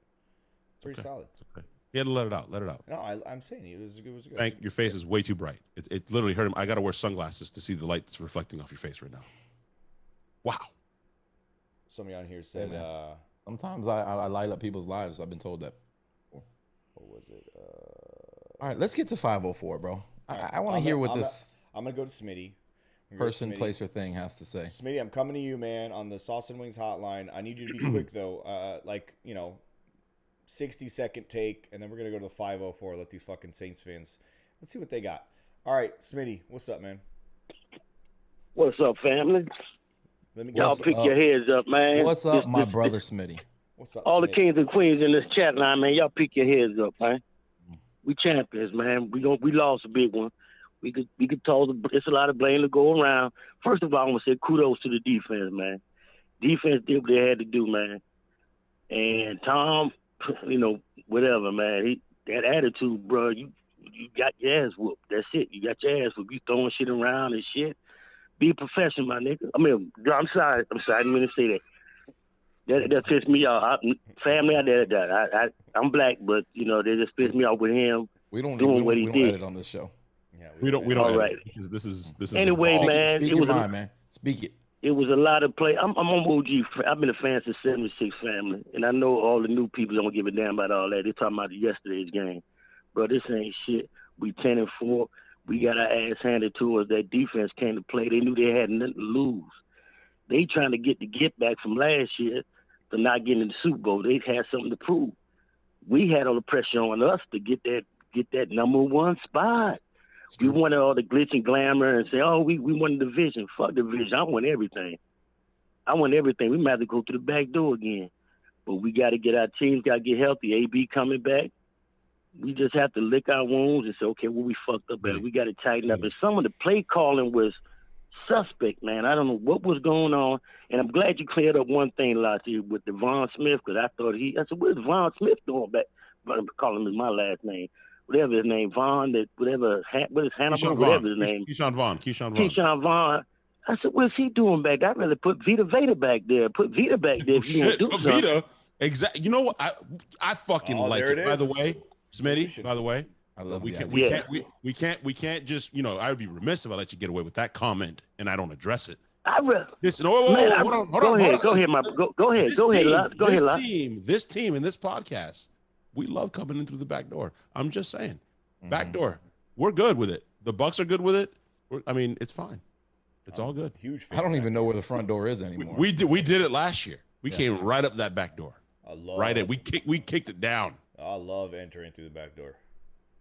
[SPEAKER 1] Pretty solid.
[SPEAKER 3] Okay. He had to let it out.
[SPEAKER 1] No, I'm saying it was good.
[SPEAKER 3] Thank your face is way too bright. It literally hurt him. I got to wear sunglasses to see the light that's reflecting off your face right now. Wow.
[SPEAKER 1] Somebody on here said,
[SPEAKER 2] sometimes I light up people's lives. I've been told that.
[SPEAKER 1] What was it?
[SPEAKER 2] All right, let's get to 504, bro. I want to hear what this
[SPEAKER 1] I'm going to go to Smitty.
[SPEAKER 2] person, place, or thing has to say.
[SPEAKER 1] Smitty, I'm coming to you, man, on the Sauce and Wings hotline. I need you to be quick, though. 60-second take, and then we're going to go to the 504. Let these fucking Saints fans, let's see what they got. All right, Smitty, what's up, man?
[SPEAKER 8] What's up, family? Y'all pick your heads up, man.
[SPEAKER 2] What's up, my brother Smitty?
[SPEAKER 1] What's up,
[SPEAKER 8] all
[SPEAKER 1] Smitty?
[SPEAKER 8] the kings and queens in this chat line, man. Y'all pick your heads up, man. We champions, man. We lost a big one. We could tell it's a lot of blame to go around. First of all, I want to say kudos to the defense, man. Defense did what they had to do, man. And Tom, whatever, man. That attitude, bro. You got your ass whooped. That's it. You got your ass whooped. You throwing shit around and shit. Be a professional, my nigga. I mean, I'm sorry. I didn't mean to say that. That pissed me off. Family, I'm black, but they just pissed me off with him.
[SPEAKER 2] We don't edit on this show.
[SPEAKER 1] Yeah,
[SPEAKER 3] we don't.
[SPEAKER 8] All right.
[SPEAKER 3] Because this is.
[SPEAKER 8] Anyway, man.
[SPEAKER 2] Speak your mind, man. Speak it.
[SPEAKER 8] It was a lot of play. I'm on OG. I've been a fan since '76, family, and I know all the new people don't give a damn about all that. They're talking about yesterday's game, bro. This ain't shit. We 10-4. We got our ass handed to us. That defense came to play. They knew they had nothing to lose. They trying to get the get back from last year for not getting in the Super Bowl. They had something to prove. We had all the pressure on us to get that number one spot. We wanted all the glitz and glamour and say, oh, we won the division. Fuck the division. I want everything. We might have to go to the back door again. But we got to get our teams, got to get healthy. AB coming back. We just have to lick our wounds and say, okay, well, we fucked up at. We got to tighten up. And some of the play calling was suspect, man. I don't know what was going on. And I'm glad you cleared up one thing, Lottie, with Devon Smith, because I said, where's Devon Smith doing back? I'm calling him my last name. Whatever his name, Vaughn, what is Hannibal, whatever his name. Keyshawn Vaughn. I said, what's he doing back there? I'd rather put Vita back there. Put Vita back there if you want to do something.
[SPEAKER 3] Vita, exactly. You know what? I fucking like it. By the way, Smitty, by the way.
[SPEAKER 2] I love
[SPEAKER 3] we can't just, I would be remiss if I let you get away with that comment and I don't address it. Listen, hold on.
[SPEAKER 8] Go ahead,
[SPEAKER 3] This team and this podcast, we love coming in through the back door. I'm just saying. Back door. We're good with it. The Bucs are good with it. It's fine. It's all good.
[SPEAKER 1] Huge fan.
[SPEAKER 2] I don't even know where the front door is anymore.
[SPEAKER 3] We did it last year. We came right up that back door. We kicked it down.
[SPEAKER 1] I love entering through the back door.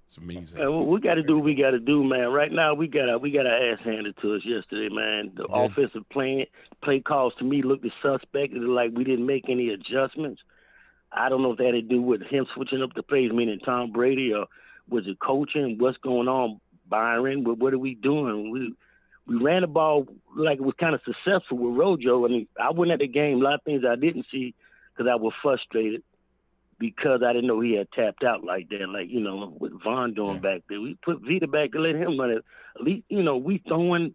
[SPEAKER 3] It's amazing.
[SPEAKER 8] We got to do what we got to do, man. Right now, we got our ass handed to us yesterday, man. The offensive play calls to me looked suspect. It was like we didn't make any adjustments. I don't know if that had to do with him switching up the plays, meaning Tom Brady, or was it coaching? What's going on, Byron? What are we doing? We ran the ball like it was kind of successful with Rojo. I went at the game, a lot of things I didn't see because I was frustrated because I didn't know he had tapped out like that, with Vaughn doing back there. We put Vita back to let him run it. At least, we throwing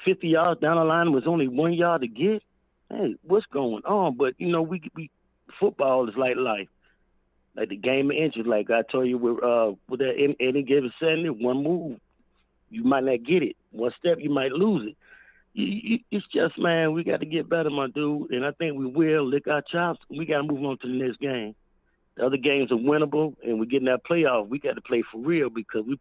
[SPEAKER 8] 50 yards down the line was only 1 yard to get. Hey, what's going on? But, we football is like life. Like the game of inches, like I told you with that any given Saturday, one move, you might not get it. One step, you might lose it. It's just, man, we got to get better, my dude, and I think we will lick our chops. We got to move on to the next game. The other games are winnable, and we're getting that playoff. We got to play for real because we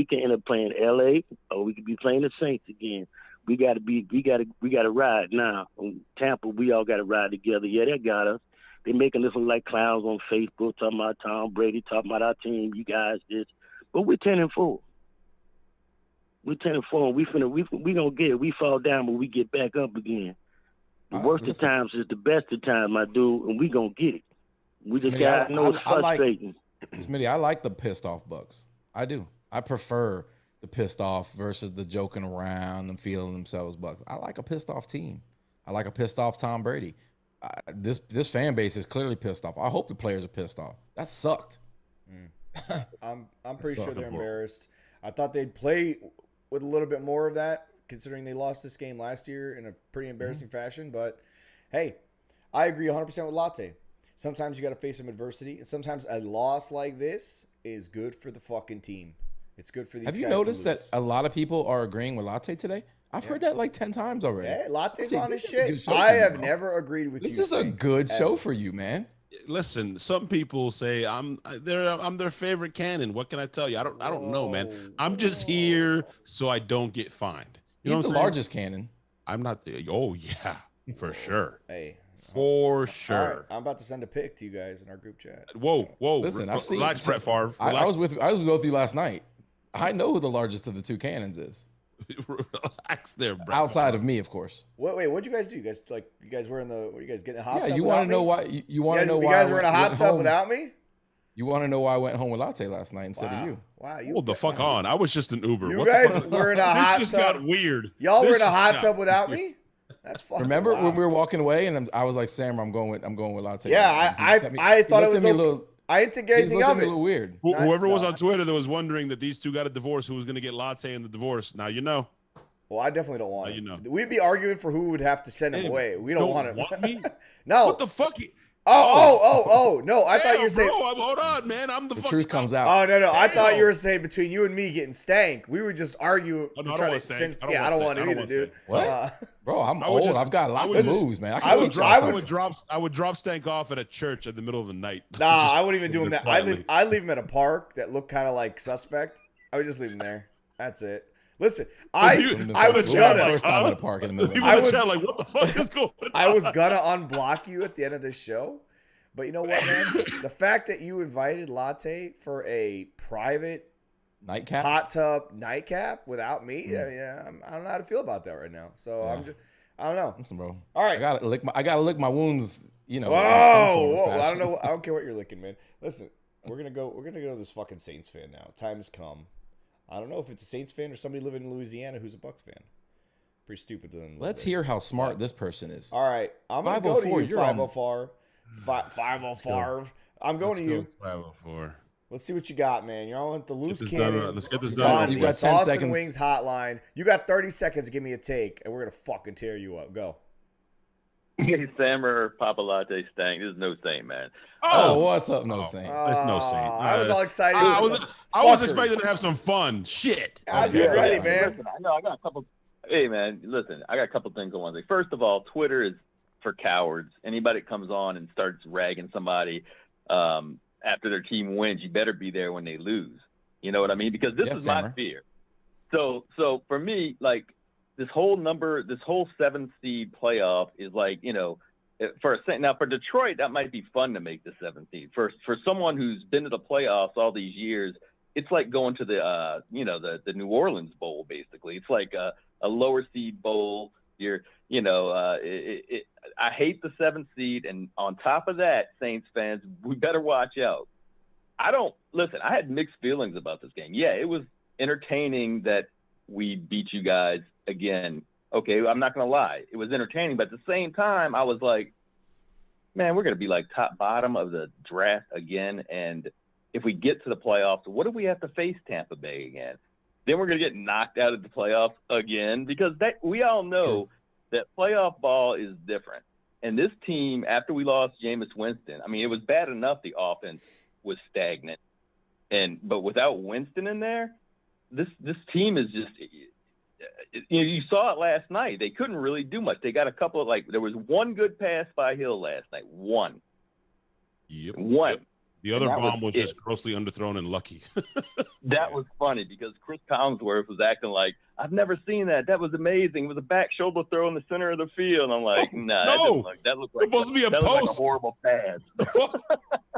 [SPEAKER 8] can end up playing L.A. or we could be playing the Saints again. We got to ride now. In Tampa, we all got to ride together. Yeah, they got us. They making us look like clowns on Facebook, talking about Tom Brady, talking about our team, you guys this. But we're 10-4. We're 10-4. We gonna get it. We fall down, but we get back up again. The worst of times is the best of times, my dude, and we gonna get it. We just gotta know it's frustrating.
[SPEAKER 2] Smitty, I like the pissed off Bucs. I do. I prefer the pissed off versus the joking around and feeling themselves Bucs. I like a pissed off team. I like a pissed off Tom Brady. This fan base is clearly pissed off. I hope the players are pissed off. That sucked.
[SPEAKER 1] I'm pretty sure they're embarrassed. I thought they'd play with a little bit more of that, considering they lost this game last year in a pretty embarrassing fashion. But hey, I agree 100% with Latte. Sometimes you got to face some adversity, and sometimes a loss like this is good for the fucking team. It's good for these guys.
[SPEAKER 2] Have you noticed that a lot of people are agreeing with Latte today? I've heard that like 10 times already.
[SPEAKER 1] Yeah, Latte's on his shit. I have never agreed with you.
[SPEAKER 2] This is a good show for you, man.
[SPEAKER 3] Listen, some people say I'm their favorite canon. What can I tell you? I don't know, man. I'm just here so I don't get fined.
[SPEAKER 2] He's the largest canon.
[SPEAKER 3] I'm not. Oh yeah, for sure.
[SPEAKER 1] Hey,
[SPEAKER 3] for sure.
[SPEAKER 1] All right, I'm about to send a pic to you guys in our group chat.
[SPEAKER 3] Whoa.
[SPEAKER 2] Listen, I've seen.
[SPEAKER 3] Relax, Brett Favre.
[SPEAKER 2] I was with both you last night. I know who the largest of the two cannons is.
[SPEAKER 3] Relax there, Brett.
[SPEAKER 2] Outside of me, of course.
[SPEAKER 1] Wait, what'd you guys do? You guys were in the. Were you guys getting a hot tub?
[SPEAKER 2] Yeah, you want to know why? You want to know why?
[SPEAKER 1] You guys were in a hot tub without me?
[SPEAKER 2] You want to know why I went home with Latte last night instead of you?
[SPEAKER 1] Wow,
[SPEAKER 3] hold the fuck on. I was just an Uber.
[SPEAKER 1] You guys were in a hot tub.
[SPEAKER 3] This just got weird.
[SPEAKER 1] Y'all were in a hot tub without me? That's fucking
[SPEAKER 2] Remember
[SPEAKER 1] when
[SPEAKER 2] we were walking away and I was like, Sam, I'm going with Latte.
[SPEAKER 1] Yeah, I thought it was a little. I didn't think anything of it.
[SPEAKER 2] A little weird.
[SPEAKER 3] Whoever was on Twitter that was wondering that these two got a divorce, who was going to get Latte in the divorce? Now you know.
[SPEAKER 1] Well, I definitely don't want it. We'd be arguing for who would have to send him away. We don't want it.
[SPEAKER 3] Want me?
[SPEAKER 1] No.
[SPEAKER 3] What the fuck?
[SPEAKER 1] Oh, no. I thought you were saying.
[SPEAKER 3] Hold on, man.
[SPEAKER 2] The truth comes out.
[SPEAKER 1] Oh, no. I thought you were saying between you and me getting stank. We would just argue to try to sense. Yeah, I don't want it either, dude.
[SPEAKER 2] What? Bro, I'm old. I've got lots of moves, man.
[SPEAKER 3] I would drop Stank off at a church in the middle of the night.
[SPEAKER 1] Nah, I wouldn't even do him that. I leave him at a park that looked kind of like suspect. I would just leave him there. That's it. Listen, I was
[SPEAKER 2] We'll have
[SPEAKER 1] gonna.
[SPEAKER 2] the first time in the park in the middle.
[SPEAKER 3] People
[SPEAKER 1] I
[SPEAKER 3] in the
[SPEAKER 1] was-
[SPEAKER 3] chat like, what the fuck is going on?
[SPEAKER 1] I was gonna unblock you at the end of this show, but you know what, man? The fact that you invited Latte for a private
[SPEAKER 2] Nightcap.
[SPEAKER 1] hot tub nightcap without me, yeah, I don't know how to feel about that right now. So I don't know.
[SPEAKER 2] Listen, bro.
[SPEAKER 1] All right.
[SPEAKER 2] I gotta lick my wounds. You know.
[SPEAKER 1] Whoa,
[SPEAKER 2] in some form or
[SPEAKER 1] whoa, I
[SPEAKER 2] fashion.
[SPEAKER 1] don't know. I don't care what you're licking, man. Listen, we're gonna go to this fucking Saints fan now. Time has come. I don't know if it's a Saints fan or somebody living in Louisiana who's a Bucs fan. Pretty stupid to them.
[SPEAKER 2] Let's hear how smart this person is.
[SPEAKER 1] All right, I'm gonna go to you,
[SPEAKER 2] you're on-
[SPEAKER 1] 504. I'm going to you.
[SPEAKER 3] 504.
[SPEAKER 1] Let's see what you got, man. You're on with the loose
[SPEAKER 3] Get this done.
[SPEAKER 1] cannons.
[SPEAKER 3] Let's get this
[SPEAKER 1] You're
[SPEAKER 3] done.
[SPEAKER 1] on
[SPEAKER 2] You
[SPEAKER 1] the
[SPEAKER 2] got 10
[SPEAKER 1] Sauce
[SPEAKER 2] seconds.
[SPEAKER 1] and Wings hotline. You got 30 seconds to give me a take, and we're gonna fucking tear you up. Go.
[SPEAKER 9] Hey, Sam or Papa Latte Stank. This is no Saint, man.
[SPEAKER 2] Oh, what's up, no Saint?
[SPEAKER 3] That's no Saint.
[SPEAKER 1] I was all excited.
[SPEAKER 3] I
[SPEAKER 1] with
[SPEAKER 3] was,
[SPEAKER 1] some
[SPEAKER 3] I was
[SPEAKER 1] fuckers.
[SPEAKER 3] expecting to have some fun. Shit.
[SPEAKER 1] I was getting ready, man.
[SPEAKER 9] Listen, I know I got a couple. Hey, man, listen. I got a couple things I want to say. First of all, Twitter is for cowards. Anybody that comes on and starts ragging somebody after their team wins, you better be there when they lose. You know what I mean? Because this is my
[SPEAKER 2] Sammer.
[SPEAKER 9] fear. So for me, like this whole 7th seed playoff is like, you know, for Detroit, that might be fun to make the 7th seed. For someone who's been to the playoffs all these years, it's like going to the New Orleans Bowl. Basically, it's like a lower seed bowl. I hate the 7th seed, and on top of that, Saints fans, we better watch out. I had mixed feelings about this game. Yeah, it was entertaining that we beat you guys again. Okay, I'm not going to lie. It was entertaining, but at the same time, I was like, man, we're going to be like top bottom of the draft again. And if we get to the playoffs, what if we have to face Tampa Bay again? Then we're going to get knocked out of the playoffs again, because we all know that playoff ball is different. And this team, after we lost Jameis Winston, I mean, it was bad enough the offense was stagnant. But without Winston in there, this team is just – you saw it last night. They couldn't really do much. They got a couple of there was one good pass by Hill last night. One.
[SPEAKER 3] Yep.
[SPEAKER 9] One.
[SPEAKER 3] Yep. The other bomb was
[SPEAKER 9] it.
[SPEAKER 3] just grossly underthrown and lucky.
[SPEAKER 9] That was funny because Chris Collinsworth was acting like, I've never seen that. That was amazing. It was a back shoulder throw in the center of the field. I'm like, nah, that looked like
[SPEAKER 3] supposed to be a post.
[SPEAKER 9] Like a horrible pass.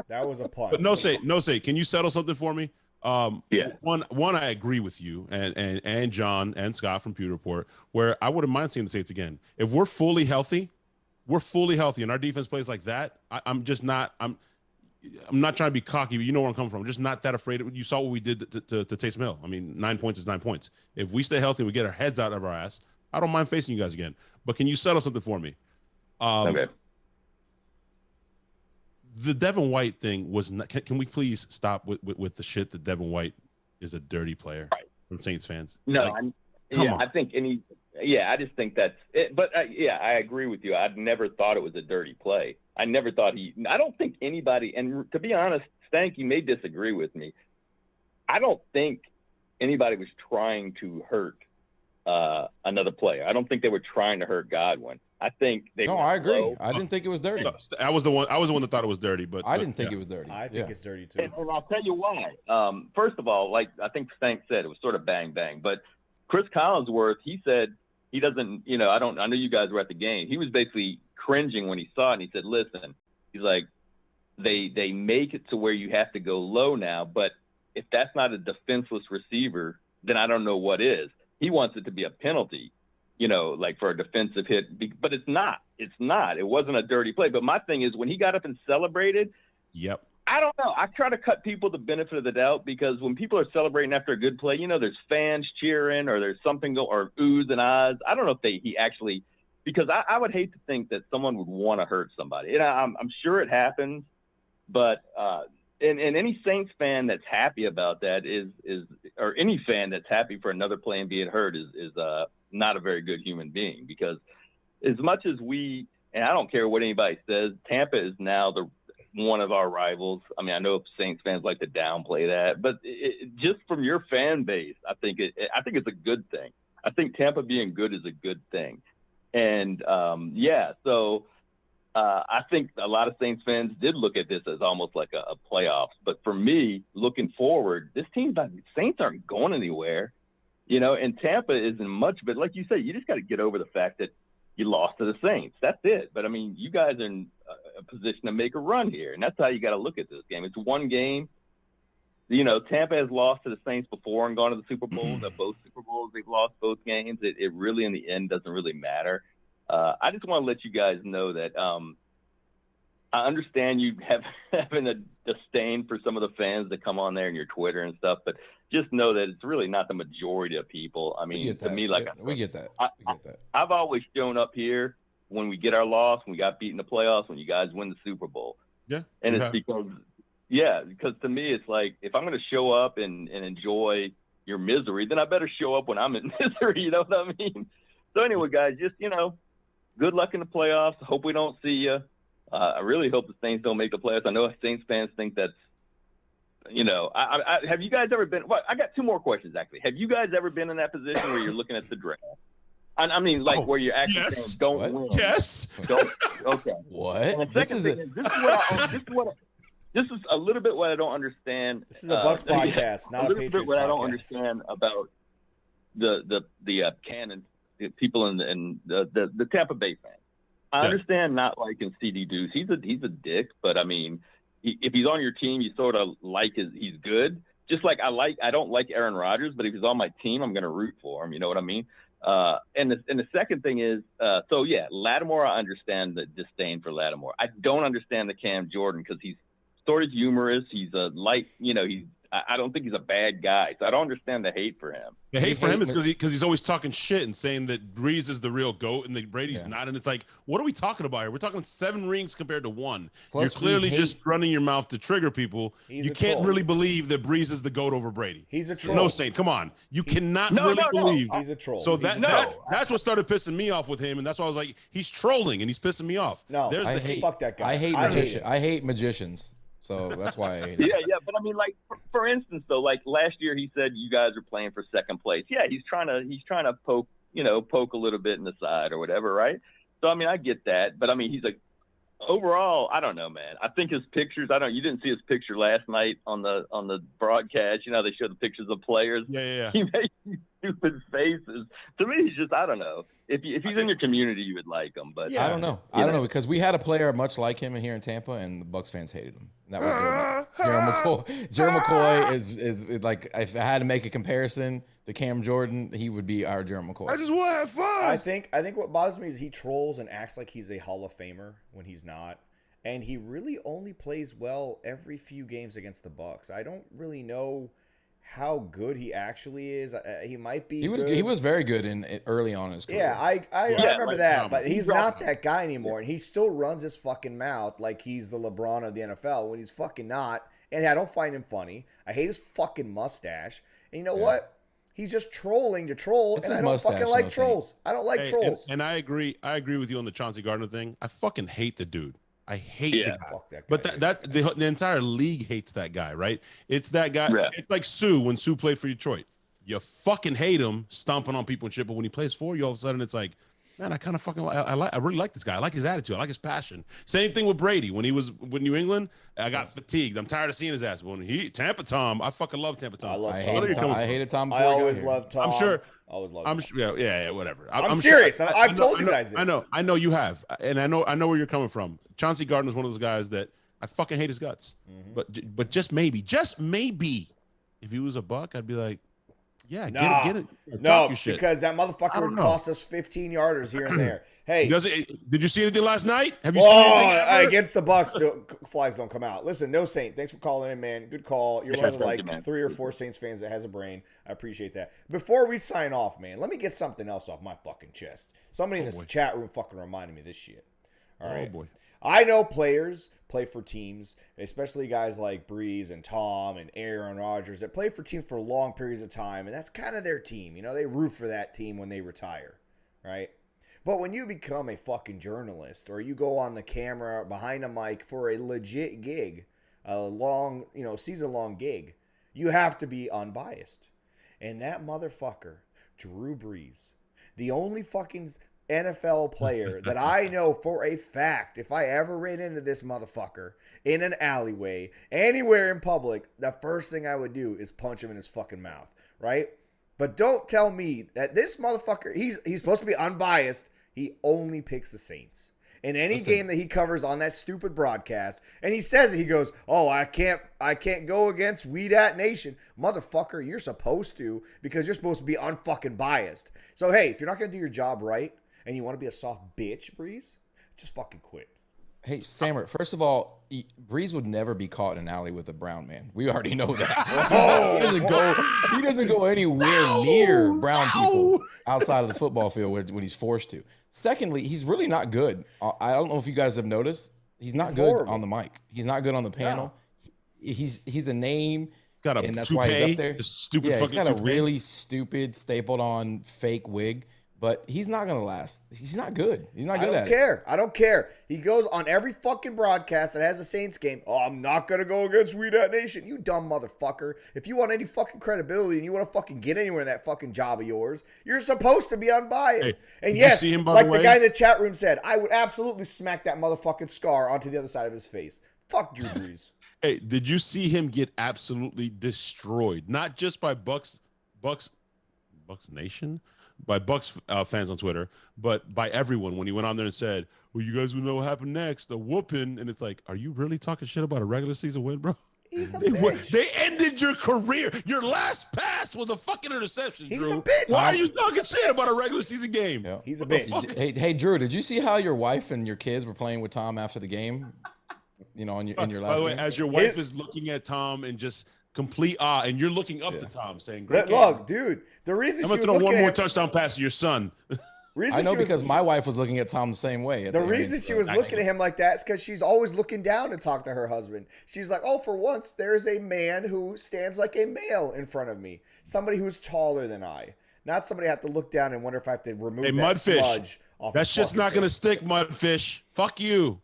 [SPEAKER 1] That was a punt.
[SPEAKER 3] But no say. Can you settle something for me?
[SPEAKER 9] Yeah.
[SPEAKER 3] One, I agree with you and John and Scott from Pewter Report, where I wouldn't mind seeing the Saints again. If we're fully healthy, and our defense plays like that, I'm not trying to be cocky, but you know where I'm coming from. I'm just not that afraid. You saw what we did to Taysom Hill. I mean, 9 points is 9 points. If we stay healthy and we get our heads out of our ass, I don't mind facing you guys again. But can you settle something for me?
[SPEAKER 9] Okay.
[SPEAKER 3] The Devin White thing was not. Can we please stop with the shit that Devin White is a dirty player from Saints fans?
[SPEAKER 9] No,
[SPEAKER 3] on.
[SPEAKER 9] I think I just think that's it. But I agree with you. I'd never thought it was a dirty play. I never thought I don't think anybody, and to be honest, Stank, you may disagree with me. I don't think anybody was trying to hurt another player. I don't think they were trying to hurt Godwin. I think they.
[SPEAKER 2] No, I agree. I didn't think it was dirty.
[SPEAKER 3] I was the one that thought it was dirty, but
[SPEAKER 2] I didn't think it was dirty.
[SPEAKER 1] I think it's dirty too.
[SPEAKER 9] And I'll tell you why. First of all, like I think Stank said, it was sort of bang bang. But Chris Collinsworth, he said he doesn't. I know you guys were at the game. He was basically cringing when he saw it, and he said, "Listen," he's like, "They make it to where you have to go low now, but if that's not a defenseless receiver, then I don't know what is." He wants it to be a penalty. Like for a defensive hit, but it's not. It's not. It wasn't a dirty play. But my thing is, when he got up and celebrated,
[SPEAKER 3] yep.
[SPEAKER 9] I don't know. I try to cut people the benefit of the doubt, because when people are celebrating after a good play, there's fans cheering or there's something or oohs and ahs. I don't know if he actually, because I would hate to think that someone would want to hurt somebody. And I'm sure it happens, but and any Saints fan that's happy about that or any fan that's happy for another play and being hurt is not a very good human being, because as much as and I don't care what anybody says, Tampa is now one of our rivals. I mean, I know Saints fans like to downplay that, but just from your fan base, I think it's a good thing. I think Tampa being good is a good thing. And so I think a lot of Saints fans did look at this as almost like a playoffs. But for me, looking forward, this team, Saints aren't going anywhere. You know, and Tampa isn't much, but like you said, you just got to get over the fact that you lost to the Saints. That's it. But I mean, you guys are in a position to make a run here, and that's how you got to look at this game. It's one game. You know, Tampa has lost to the Saints before and gone to the Super Bowls. At both Super Bowls, they've lost both games. It really, in the end, doesn't really matter. I just want to let you guys know that I understand you having a disdain for some of the fans that come on there and your Twitter and stuff, but just know that it's really not the majority of people. I mean, to me, like
[SPEAKER 2] we get that.
[SPEAKER 9] I've always shown up here when we get our loss, when we got beat in the playoffs, when you guys win the Super Bowl.
[SPEAKER 3] Yeah.
[SPEAKER 9] And it's because to me, it's like, if I'm going to show up and enjoy your misery, then I better show up when I'm in misery. You know what I mean? So anyway, guys, just, you know, good luck in the playoffs. Hope we don't see you. I really hope the Saints don't make the playoffs. I know Saints fans think that's, you know, have you guys ever been? Well, I got two more questions, actually. Have you guys ever been in that position where you're looking at the draft? I mean, like where you're actually saying, don't win.
[SPEAKER 3] Yes.
[SPEAKER 9] Don't, okay.
[SPEAKER 2] What?
[SPEAKER 9] And the second thing is, this is a little bit what I don't understand.
[SPEAKER 1] This is a Bucs podcast, not a Patriots podcast.
[SPEAKER 9] What I don't understand about the canon people in the Tampa Bay fans. I understand not liking CD Deuce. He's a dick, but I mean, if he's on your team, you sort of like he's good. Just like I don't like Aaron Rodgers, but if he's on my team, I'm going to root for him. You know what I mean? And the second thing is, Lattimore. I understand the disdain for Lattimore. I don't understand the Cam Jordan because he's sort of humorous. He's I don't think he's a bad guy, so I don't understand the hate for him.
[SPEAKER 3] The hate for him is because he's always talking shit and saying that Breeze is the real GOAT and that Brady's not. And it's like, what are we talking about here? We're talking 7 rings compared to 1. Plus, you're clearly just running your mouth to trigger people. You can't really believe that Breeze is the GOAT over Brady.
[SPEAKER 1] He's a troll.
[SPEAKER 3] No, Saint, come on. You cannot believe.
[SPEAKER 1] He's a troll.
[SPEAKER 3] So that's what started pissing me off with him, and that's why I was like, he's trolling and he's pissing me off.
[SPEAKER 1] No, fuck that guy.
[SPEAKER 2] I hate magicians. So that's why I hate him.
[SPEAKER 9] Yeah, but I mean, like for instance, though, like last year he said you guys are playing for second place. Yeah, he's trying to poke a little bit in the side or whatever, right? So I mean, I get that, but I mean, he's like overall, I don't know, man. I think his pictures. You didn't see his picture last night on the broadcast. You know, they showed the pictures of players.
[SPEAKER 3] Yeah.
[SPEAKER 9] He made these stupid faces. To me, he's just, I don't know. If he's in your community, you would like him, but
[SPEAKER 2] I don't know. I don't know because we had a player much like him here in Tampa, and the Bucs fans hated him. And that was Gerald McCoy. Gerald McCoy is like, if I had to make a comparison to Cam Jordan, he would be our Gerald McCoy.
[SPEAKER 3] I just want to have fun.
[SPEAKER 1] I think what bothers me is he trolls and acts like he's a Hall of Famer when he's not, and he really only plays well every few games against the Bucs. I don't really know how good he actually is. He might be.
[SPEAKER 2] He was very good early on in his career.
[SPEAKER 1] Yeah, I remember that, but he's not that guy anymore, and he still runs his fucking mouth like he's the LeBron of the NFL when he's fucking not. And I don't find him funny. I hate his fucking mustache. And you know what? He's just trolling to troll, and I don't fucking like trolls. I don't like trolls.
[SPEAKER 3] And I agree with you on the Chauncey Gardner thing. I fucking hate the dude. I hate the guy.
[SPEAKER 1] Fuck that guy.
[SPEAKER 3] But the entire league hates that guy, right? It's that guy. Yeah. It's like Sue when Sue played for Detroit. You fucking hate him stomping on people and shit, but when he plays for you, all of a sudden it's like, man, I kind of fucking I really like this guy. I like his attitude. I like his passion. Same thing with Brady. When he was with New England, I got fatigued. I'm tired of seeing his ass. When Tampa Tom, I fucking love Tampa Tom.
[SPEAKER 1] I
[SPEAKER 2] hated Tom.
[SPEAKER 1] I always loved Tom.
[SPEAKER 3] I'm sure.
[SPEAKER 1] Always loved
[SPEAKER 3] I'm sure. Yeah, whatever.
[SPEAKER 1] I'm serious. I've told you guys this.
[SPEAKER 3] I know you have, and I know where you're coming from. Chauncey Gardner's one of those guys that I fucking hate his guts. Mm-hmm. But just maybe, if he was a Buck, I'd be like, yeah, get it.
[SPEAKER 1] No, because that motherfucker would cost us 15 yarders here and there. Hey,
[SPEAKER 3] did you see anything last night? Have you seen anything
[SPEAKER 1] against the Bucs? Flags don't come out. Listen, no Saint. Thanks for calling in, man. Good call. You're one of like 3 or 4 Saints fans that has a brain. I appreciate that. Before we sign off, man, let me get something else off my fucking chest. Somebody in this chat room fucking reminded me of this shit. All right.
[SPEAKER 3] Oh boy.
[SPEAKER 1] I know players play for teams, especially guys like Breeze and Tom and Aaron Rodgers that play for teams for long periods of time, and that's kind of their team. You know, they root for that team when they retire, right? But when you become a fucking journalist or you go on the camera behind a mic for a legit gig, a long, season-long gig, you have to be unbiased. And that motherfucker, Drew Brees, the only fucking NFL player that I know for a fact, if I ever ran into this motherfucker in an alleyway, anywhere in public, the first thing I would do is punch him in his fucking mouth, right? But don't tell me that this motherfucker, he's supposed to be unbiased. He only picks the Saints. In any game that he covers on that stupid broadcast, and he says it, he goes, "Oh, I can't go against We Dat Nation." Motherfucker, you're supposed to, because you're supposed to be unfucking biased. So hey, if you're not gonna do your job right and you want to be a soft bitch, Breeze, just fucking quit.
[SPEAKER 2] Hey, Sammer, first of all, Breeze would never be caught in an alley with a brown man. We already know that. He doesn't go anywhere near brown people outside of the football field when he's forced to. Secondly, he's really not good. I don't know if you guys have noticed. He's not good horrible on the mic. He's not good on the panel. No. He's a name.
[SPEAKER 3] He's got
[SPEAKER 2] and that's why he's up there.
[SPEAKER 3] Stupid
[SPEAKER 2] he's got
[SPEAKER 3] toupee.
[SPEAKER 2] A really stupid stapled on fake wig. But he's not going to last. He's not good. He's not good at it.
[SPEAKER 1] I don't care. He goes on every fucking broadcast that has a Saints game. "Oh, I'm not going to go against We Dat Nation." You dumb motherfucker. If you want any fucking credibility and you want to fucking get anywhere in that fucking job of yours, you're supposed to be unbiased.
[SPEAKER 3] Hey,
[SPEAKER 1] and yes,
[SPEAKER 3] see him,
[SPEAKER 1] like the guy in the chat room said, I would absolutely smack that motherfucking scar onto the other side of his face. Fuck Drew Brees.
[SPEAKER 3] Hey, did you see him get absolutely destroyed? Not just by Bucs Nation, by Bucs fans on Twitter, but by everyone when he went on there and said, "Well, you guys will know what happened next, a whooping." And it's like, are you really talking shit about a regular season win, bro?
[SPEAKER 1] He's a bitch.
[SPEAKER 3] They ended your career. Your last pass was a fucking interception,
[SPEAKER 1] He's
[SPEAKER 3] Drew.
[SPEAKER 1] a bitch.
[SPEAKER 3] Why are you talking shit about a regular season game?
[SPEAKER 2] Yeah.
[SPEAKER 1] He's a bitch.
[SPEAKER 2] Hey, Drew, did you see how your wife and your kids were playing with Tom after the game? You know, in your last
[SPEAKER 3] By the way,
[SPEAKER 2] game?
[SPEAKER 3] as your wife is looking at Tom and just complete awe, and you're looking up to Tom saying, "Great game."
[SPEAKER 1] Look, dude, the reason
[SPEAKER 3] I'm
[SPEAKER 1] she
[SPEAKER 3] gonna
[SPEAKER 1] was
[SPEAKER 3] throw
[SPEAKER 1] looking
[SPEAKER 3] one
[SPEAKER 1] at
[SPEAKER 3] more
[SPEAKER 1] him,
[SPEAKER 3] touchdown pass to your son.
[SPEAKER 2] I know because my wife was looking at Tom the same way.
[SPEAKER 1] The reason she was looking at him like that is because she's always looking down to talk to her husband. She's like, "Oh, for once, there's a man who stands like a male in front of me. Somebody who's taller than I. Not somebody I have to look down and wonder if I have to remove that
[SPEAKER 3] Mudfish.
[SPEAKER 1] sludge off
[SPEAKER 3] That's
[SPEAKER 1] his
[SPEAKER 3] just
[SPEAKER 1] fucking
[SPEAKER 3] not going to
[SPEAKER 1] face."
[SPEAKER 3] stick, Mudfish. Fuck you.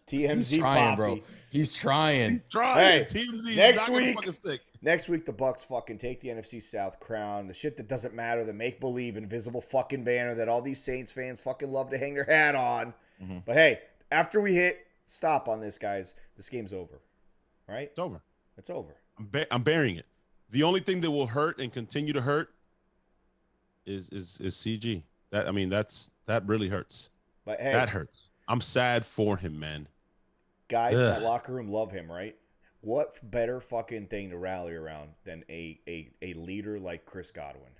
[SPEAKER 1] TMZ
[SPEAKER 2] He's trying,
[SPEAKER 1] Poppy.
[SPEAKER 2] bro. He's trying.
[SPEAKER 3] Hey,
[SPEAKER 1] Hey,
[SPEAKER 3] TMZ
[SPEAKER 1] next
[SPEAKER 3] not gonna
[SPEAKER 1] week-
[SPEAKER 3] fucking stick.
[SPEAKER 1] Next week, the Bucs fucking take the NFC South crown, the shit that doesn't matter, the make-believe invisible fucking banner that all these Saints fans fucking love to hang their hat on.
[SPEAKER 2] Mm-hmm.
[SPEAKER 1] But hey, after we hit stop on this, guys, this game's over. Right?
[SPEAKER 3] It's over.
[SPEAKER 1] It's over.
[SPEAKER 3] I'm burying it. The only thing that will hurt and continue to hurt is CG. That really hurts.
[SPEAKER 1] But hey,
[SPEAKER 3] That hurts. I'm sad for him, man.
[SPEAKER 1] guys in that locker room love him, right? What better fucking thing to rally around than a leader like Chris Godwin?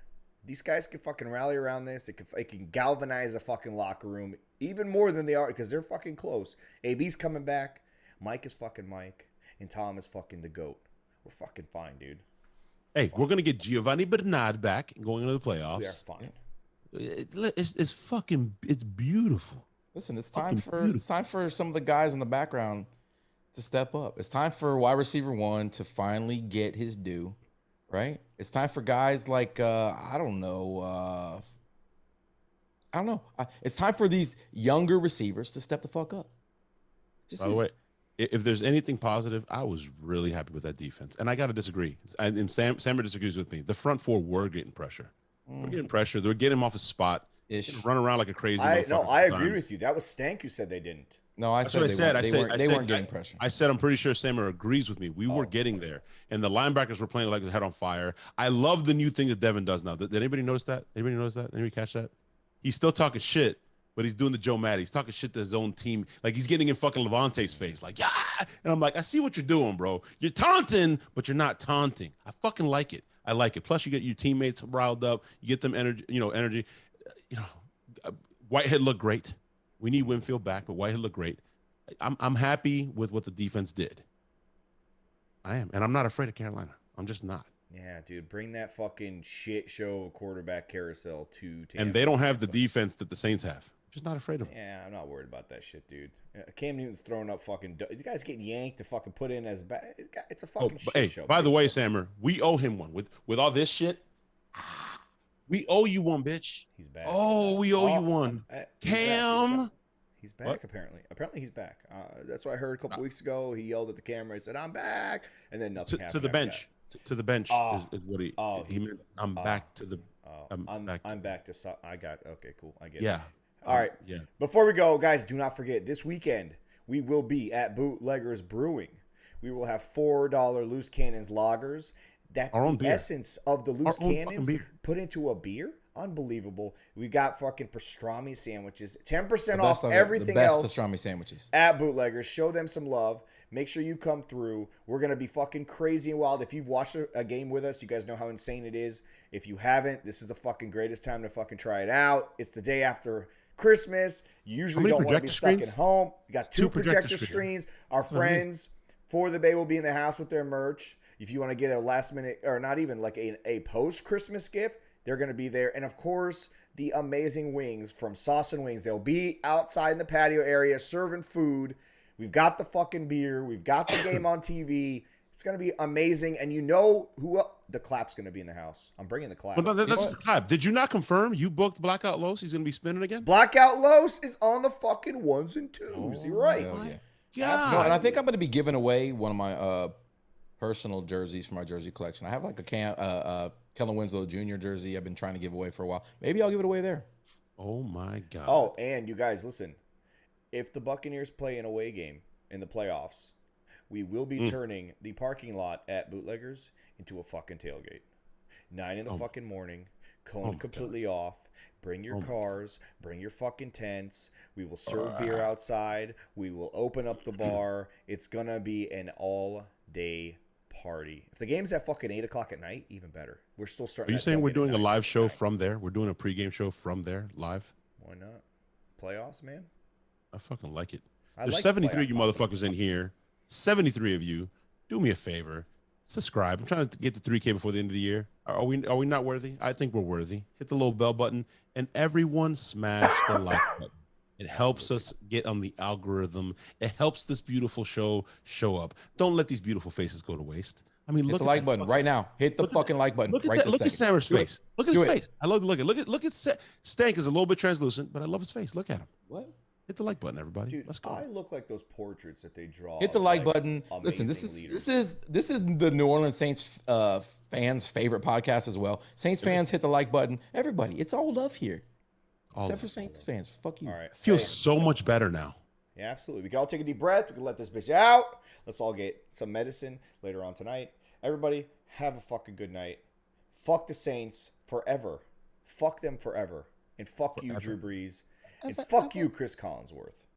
[SPEAKER 1] These guys can fucking rally around this. It can galvanize a fucking locker room even more than they are because they're fucking close. AB's coming back. Mike is fucking Mike. And Tom is fucking the GOAT. We're fucking fine, dude.
[SPEAKER 3] Hey, we're going to get Giovanni Bernard back going into the playoffs.
[SPEAKER 1] We are fine.
[SPEAKER 3] It's beautiful.
[SPEAKER 2] Listen, it's time for some of the guys in the background to step up. It's time for wide receiver one to finally get his due, right? It's time for guys like I don't know. It's time for these younger receivers to step the fuck up.
[SPEAKER 3] By the way, if there's anything positive, I was really happy with that defense. And I got to disagree. And Sammer disagrees with me. The front four were getting pressure. We're getting pressure. They were getting him off his spot. Run around like a crazy motherfucker.
[SPEAKER 1] I agree with you. That was Stank who said they didn't.
[SPEAKER 2] No, I said they weren't getting pressure.
[SPEAKER 3] I said I'm pretty sure Sammer agrees with me. We were getting there, and the linebackers were playing like their head on fire. I love the new thing that Devin does now. Did anybody notice that? Anybody catch that? He's still talking shit, but he's doing the Joe Matt. He's talking shit to his own team. Like he's getting in fucking Levante's face. Like, yeah. And I'm like, I see what you're doing, bro. You're taunting, but you're not taunting. I fucking like it. I like it. Plus, you get your teammates riled up. You get them energy. Whitehead looked great. We need Winfield back, but Whitehead looked great. I'm happy with what the defense did. I am, and I'm not afraid of Carolina. I'm just not.
[SPEAKER 1] Yeah, dude, bring that fucking shit show quarterback carousel to Tampa.
[SPEAKER 3] And they don't have the defense that the Saints have. Just not afraid of them.
[SPEAKER 1] Yeah, I'm not worried about that shit, dude. Cam Newton's throwing up fucking. You guys getting yanked to fucking put in as bad. It's a fucking shit show.
[SPEAKER 3] By the way, Sammer, we owe him one with all this shit. We owe you one, bitch.
[SPEAKER 1] He's back.
[SPEAKER 3] Oh, we owe you one. Cam.
[SPEAKER 1] He's back, apparently. Apparently, he's back. That's what I heard a couple weeks ago. He yelled at the camera. He said, "I'm back," and then nothing happened.
[SPEAKER 3] To the bench. To the bench is what he meant. I'm back to the.
[SPEAKER 1] I'm back to. I got. Okay, cool. I get it.
[SPEAKER 3] Yeah.
[SPEAKER 1] All right.
[SPEAKER 3] Yeah.
[SPEAKER 1] Before we go, guys, do not forget this weekend we will be at Bootleggers Brewing. We will have $4 Loose Cannons lagers. That's
[SPEAKER 3] Our own
[SPEAKER 1] the
[SPEAKER 3] beer.
[SPEAKER 1] essence of the Loose
[SPEAKER 3] Our own fucking
[SPEAKER 1] Cannons
[SPEAKER 3] beer.
[SPEAKER 1] put into a beer. Unbelievable. We got fucking pastrami sandwiches. 10%
[SPEAKER 2] The
[SPEAKER 1] off
[SPEAKER 2] best
[SPEAKER 1] everything
[SPEAKER 2] the best
[SPEAKER 1] else
[SPEAKER 2] pastrami sandwiches.
[SPEAKER 1] at Bootleggers. Show them some love. Make sure you come through. We're going to be fucking crazy and wild. If you've watched a game with us, you guys know how insane it is. If you haven't, this is the fucking greatest time to fucking try it out. It's the day after Christmas. You usually don't want to be stuck at home. We got two projector screens. Our friends for the Bay will be in the house with their merch. If you want to get a last minute, or not even like a post-Christmas gift, they're going to be there. And of course, the amazing wings from Sauce and Wings. They'll be outside in the patio area serving food. We've got the fucking beer. We've got the game on TV. It's going to be amazing. And you know who the clap's going to be in the house. I'm bringing the clap.
[SPEAKER 3] Well, no, that's the clap. Did you not confirm you booked Blackout Los? He's going to be spinning again?
[SPEAKER 1] Blackout Los is on the fucking ones and twos. You're right.
[SPEAKER 3] Yeah.
[SPEAKER 2] No, and I think I'm going to be giving away one of my personal jerseys from my jersey collection. I have like a Kellen Winslow Jr. jersey I've been trying to give away for a while. Maybe I'll give it away there.
[SPEAKER 3] Oh, my God.
[SPEAKER 1] Oh, and you guys, listen. If the Buccaneers play an away game in the playoffs, we will be turning the parking lot at Bootleggers into a fucking tailgate. 9 in the fucking morning, cone completely off. Bring your cars, bring your fucking tents. We will serve beer outside. We will open up the bar. It's going to be an all-day party. If the game's at fucking 8 o'clock at night, even better. We're still starting.
[SPEAKER 3] Are you saying we're doing a live show from there? We're doing a pregame show from there, live?
[SPEAKER 1] Why not? Playoffs, man.
[SPEAKER 3] I fucking like it.
[SPEAKER 1] I
[SPEAKER 3] There's
[SPEAKER 1] like
[SPEAKER 3] 73 of you
[SPEAKER 1] playoff
[SPEAKER 3] motherfuckers in here. 73 of you. Do me a favor. Subscribe. I'm trying to get to 3K before the end of the year. Are we not worthy? I think we're worthy. Hit the little bell button and everyone smash the like button. It helps us get on the algorithm. It helps this beautiful show up. Don't let these beautiful faces go to waste. I mean,
[SPEAKER 2] Hit the like button right now. Hit the fucking like button right this
[SPEAKER 3] second. Look at Sammer's face. Look at his face. I love to look at. Look at Stank is a little bit translucent, but I love his face. Look at him.
[SPEAKER 2] What?
[SPEAKER 3] Hit the like button, everybody.
[SPEAKER 1] Dude,
[SPEAKER 3] let's go.
[SPEAKER 1] I look like those portraits that they draw.
[SPEAKER 2] Hit the like button. Listen,
[SPEAKER 1] amazing
[SPEAKER 2] this is the New Orleans Saints fans' favorite podcast as well. Saints fans, hit the like button. Everybody, it's all love here, except for Saints fans. Fuck you.
[SPEAKER 1] All right.
[SPEAKER 3] Feels so much better now.
[SPEAKER 1] Yeah, absolutely. We can all take a deep breath. We can let this bitch out. Let's all get some medicine later on tonight. Everybody, have a fucking good night. Fuck the Saints forever. Fuck them forever. And fuck you, Drew Brees. And fuck you, Chris Collinsworth.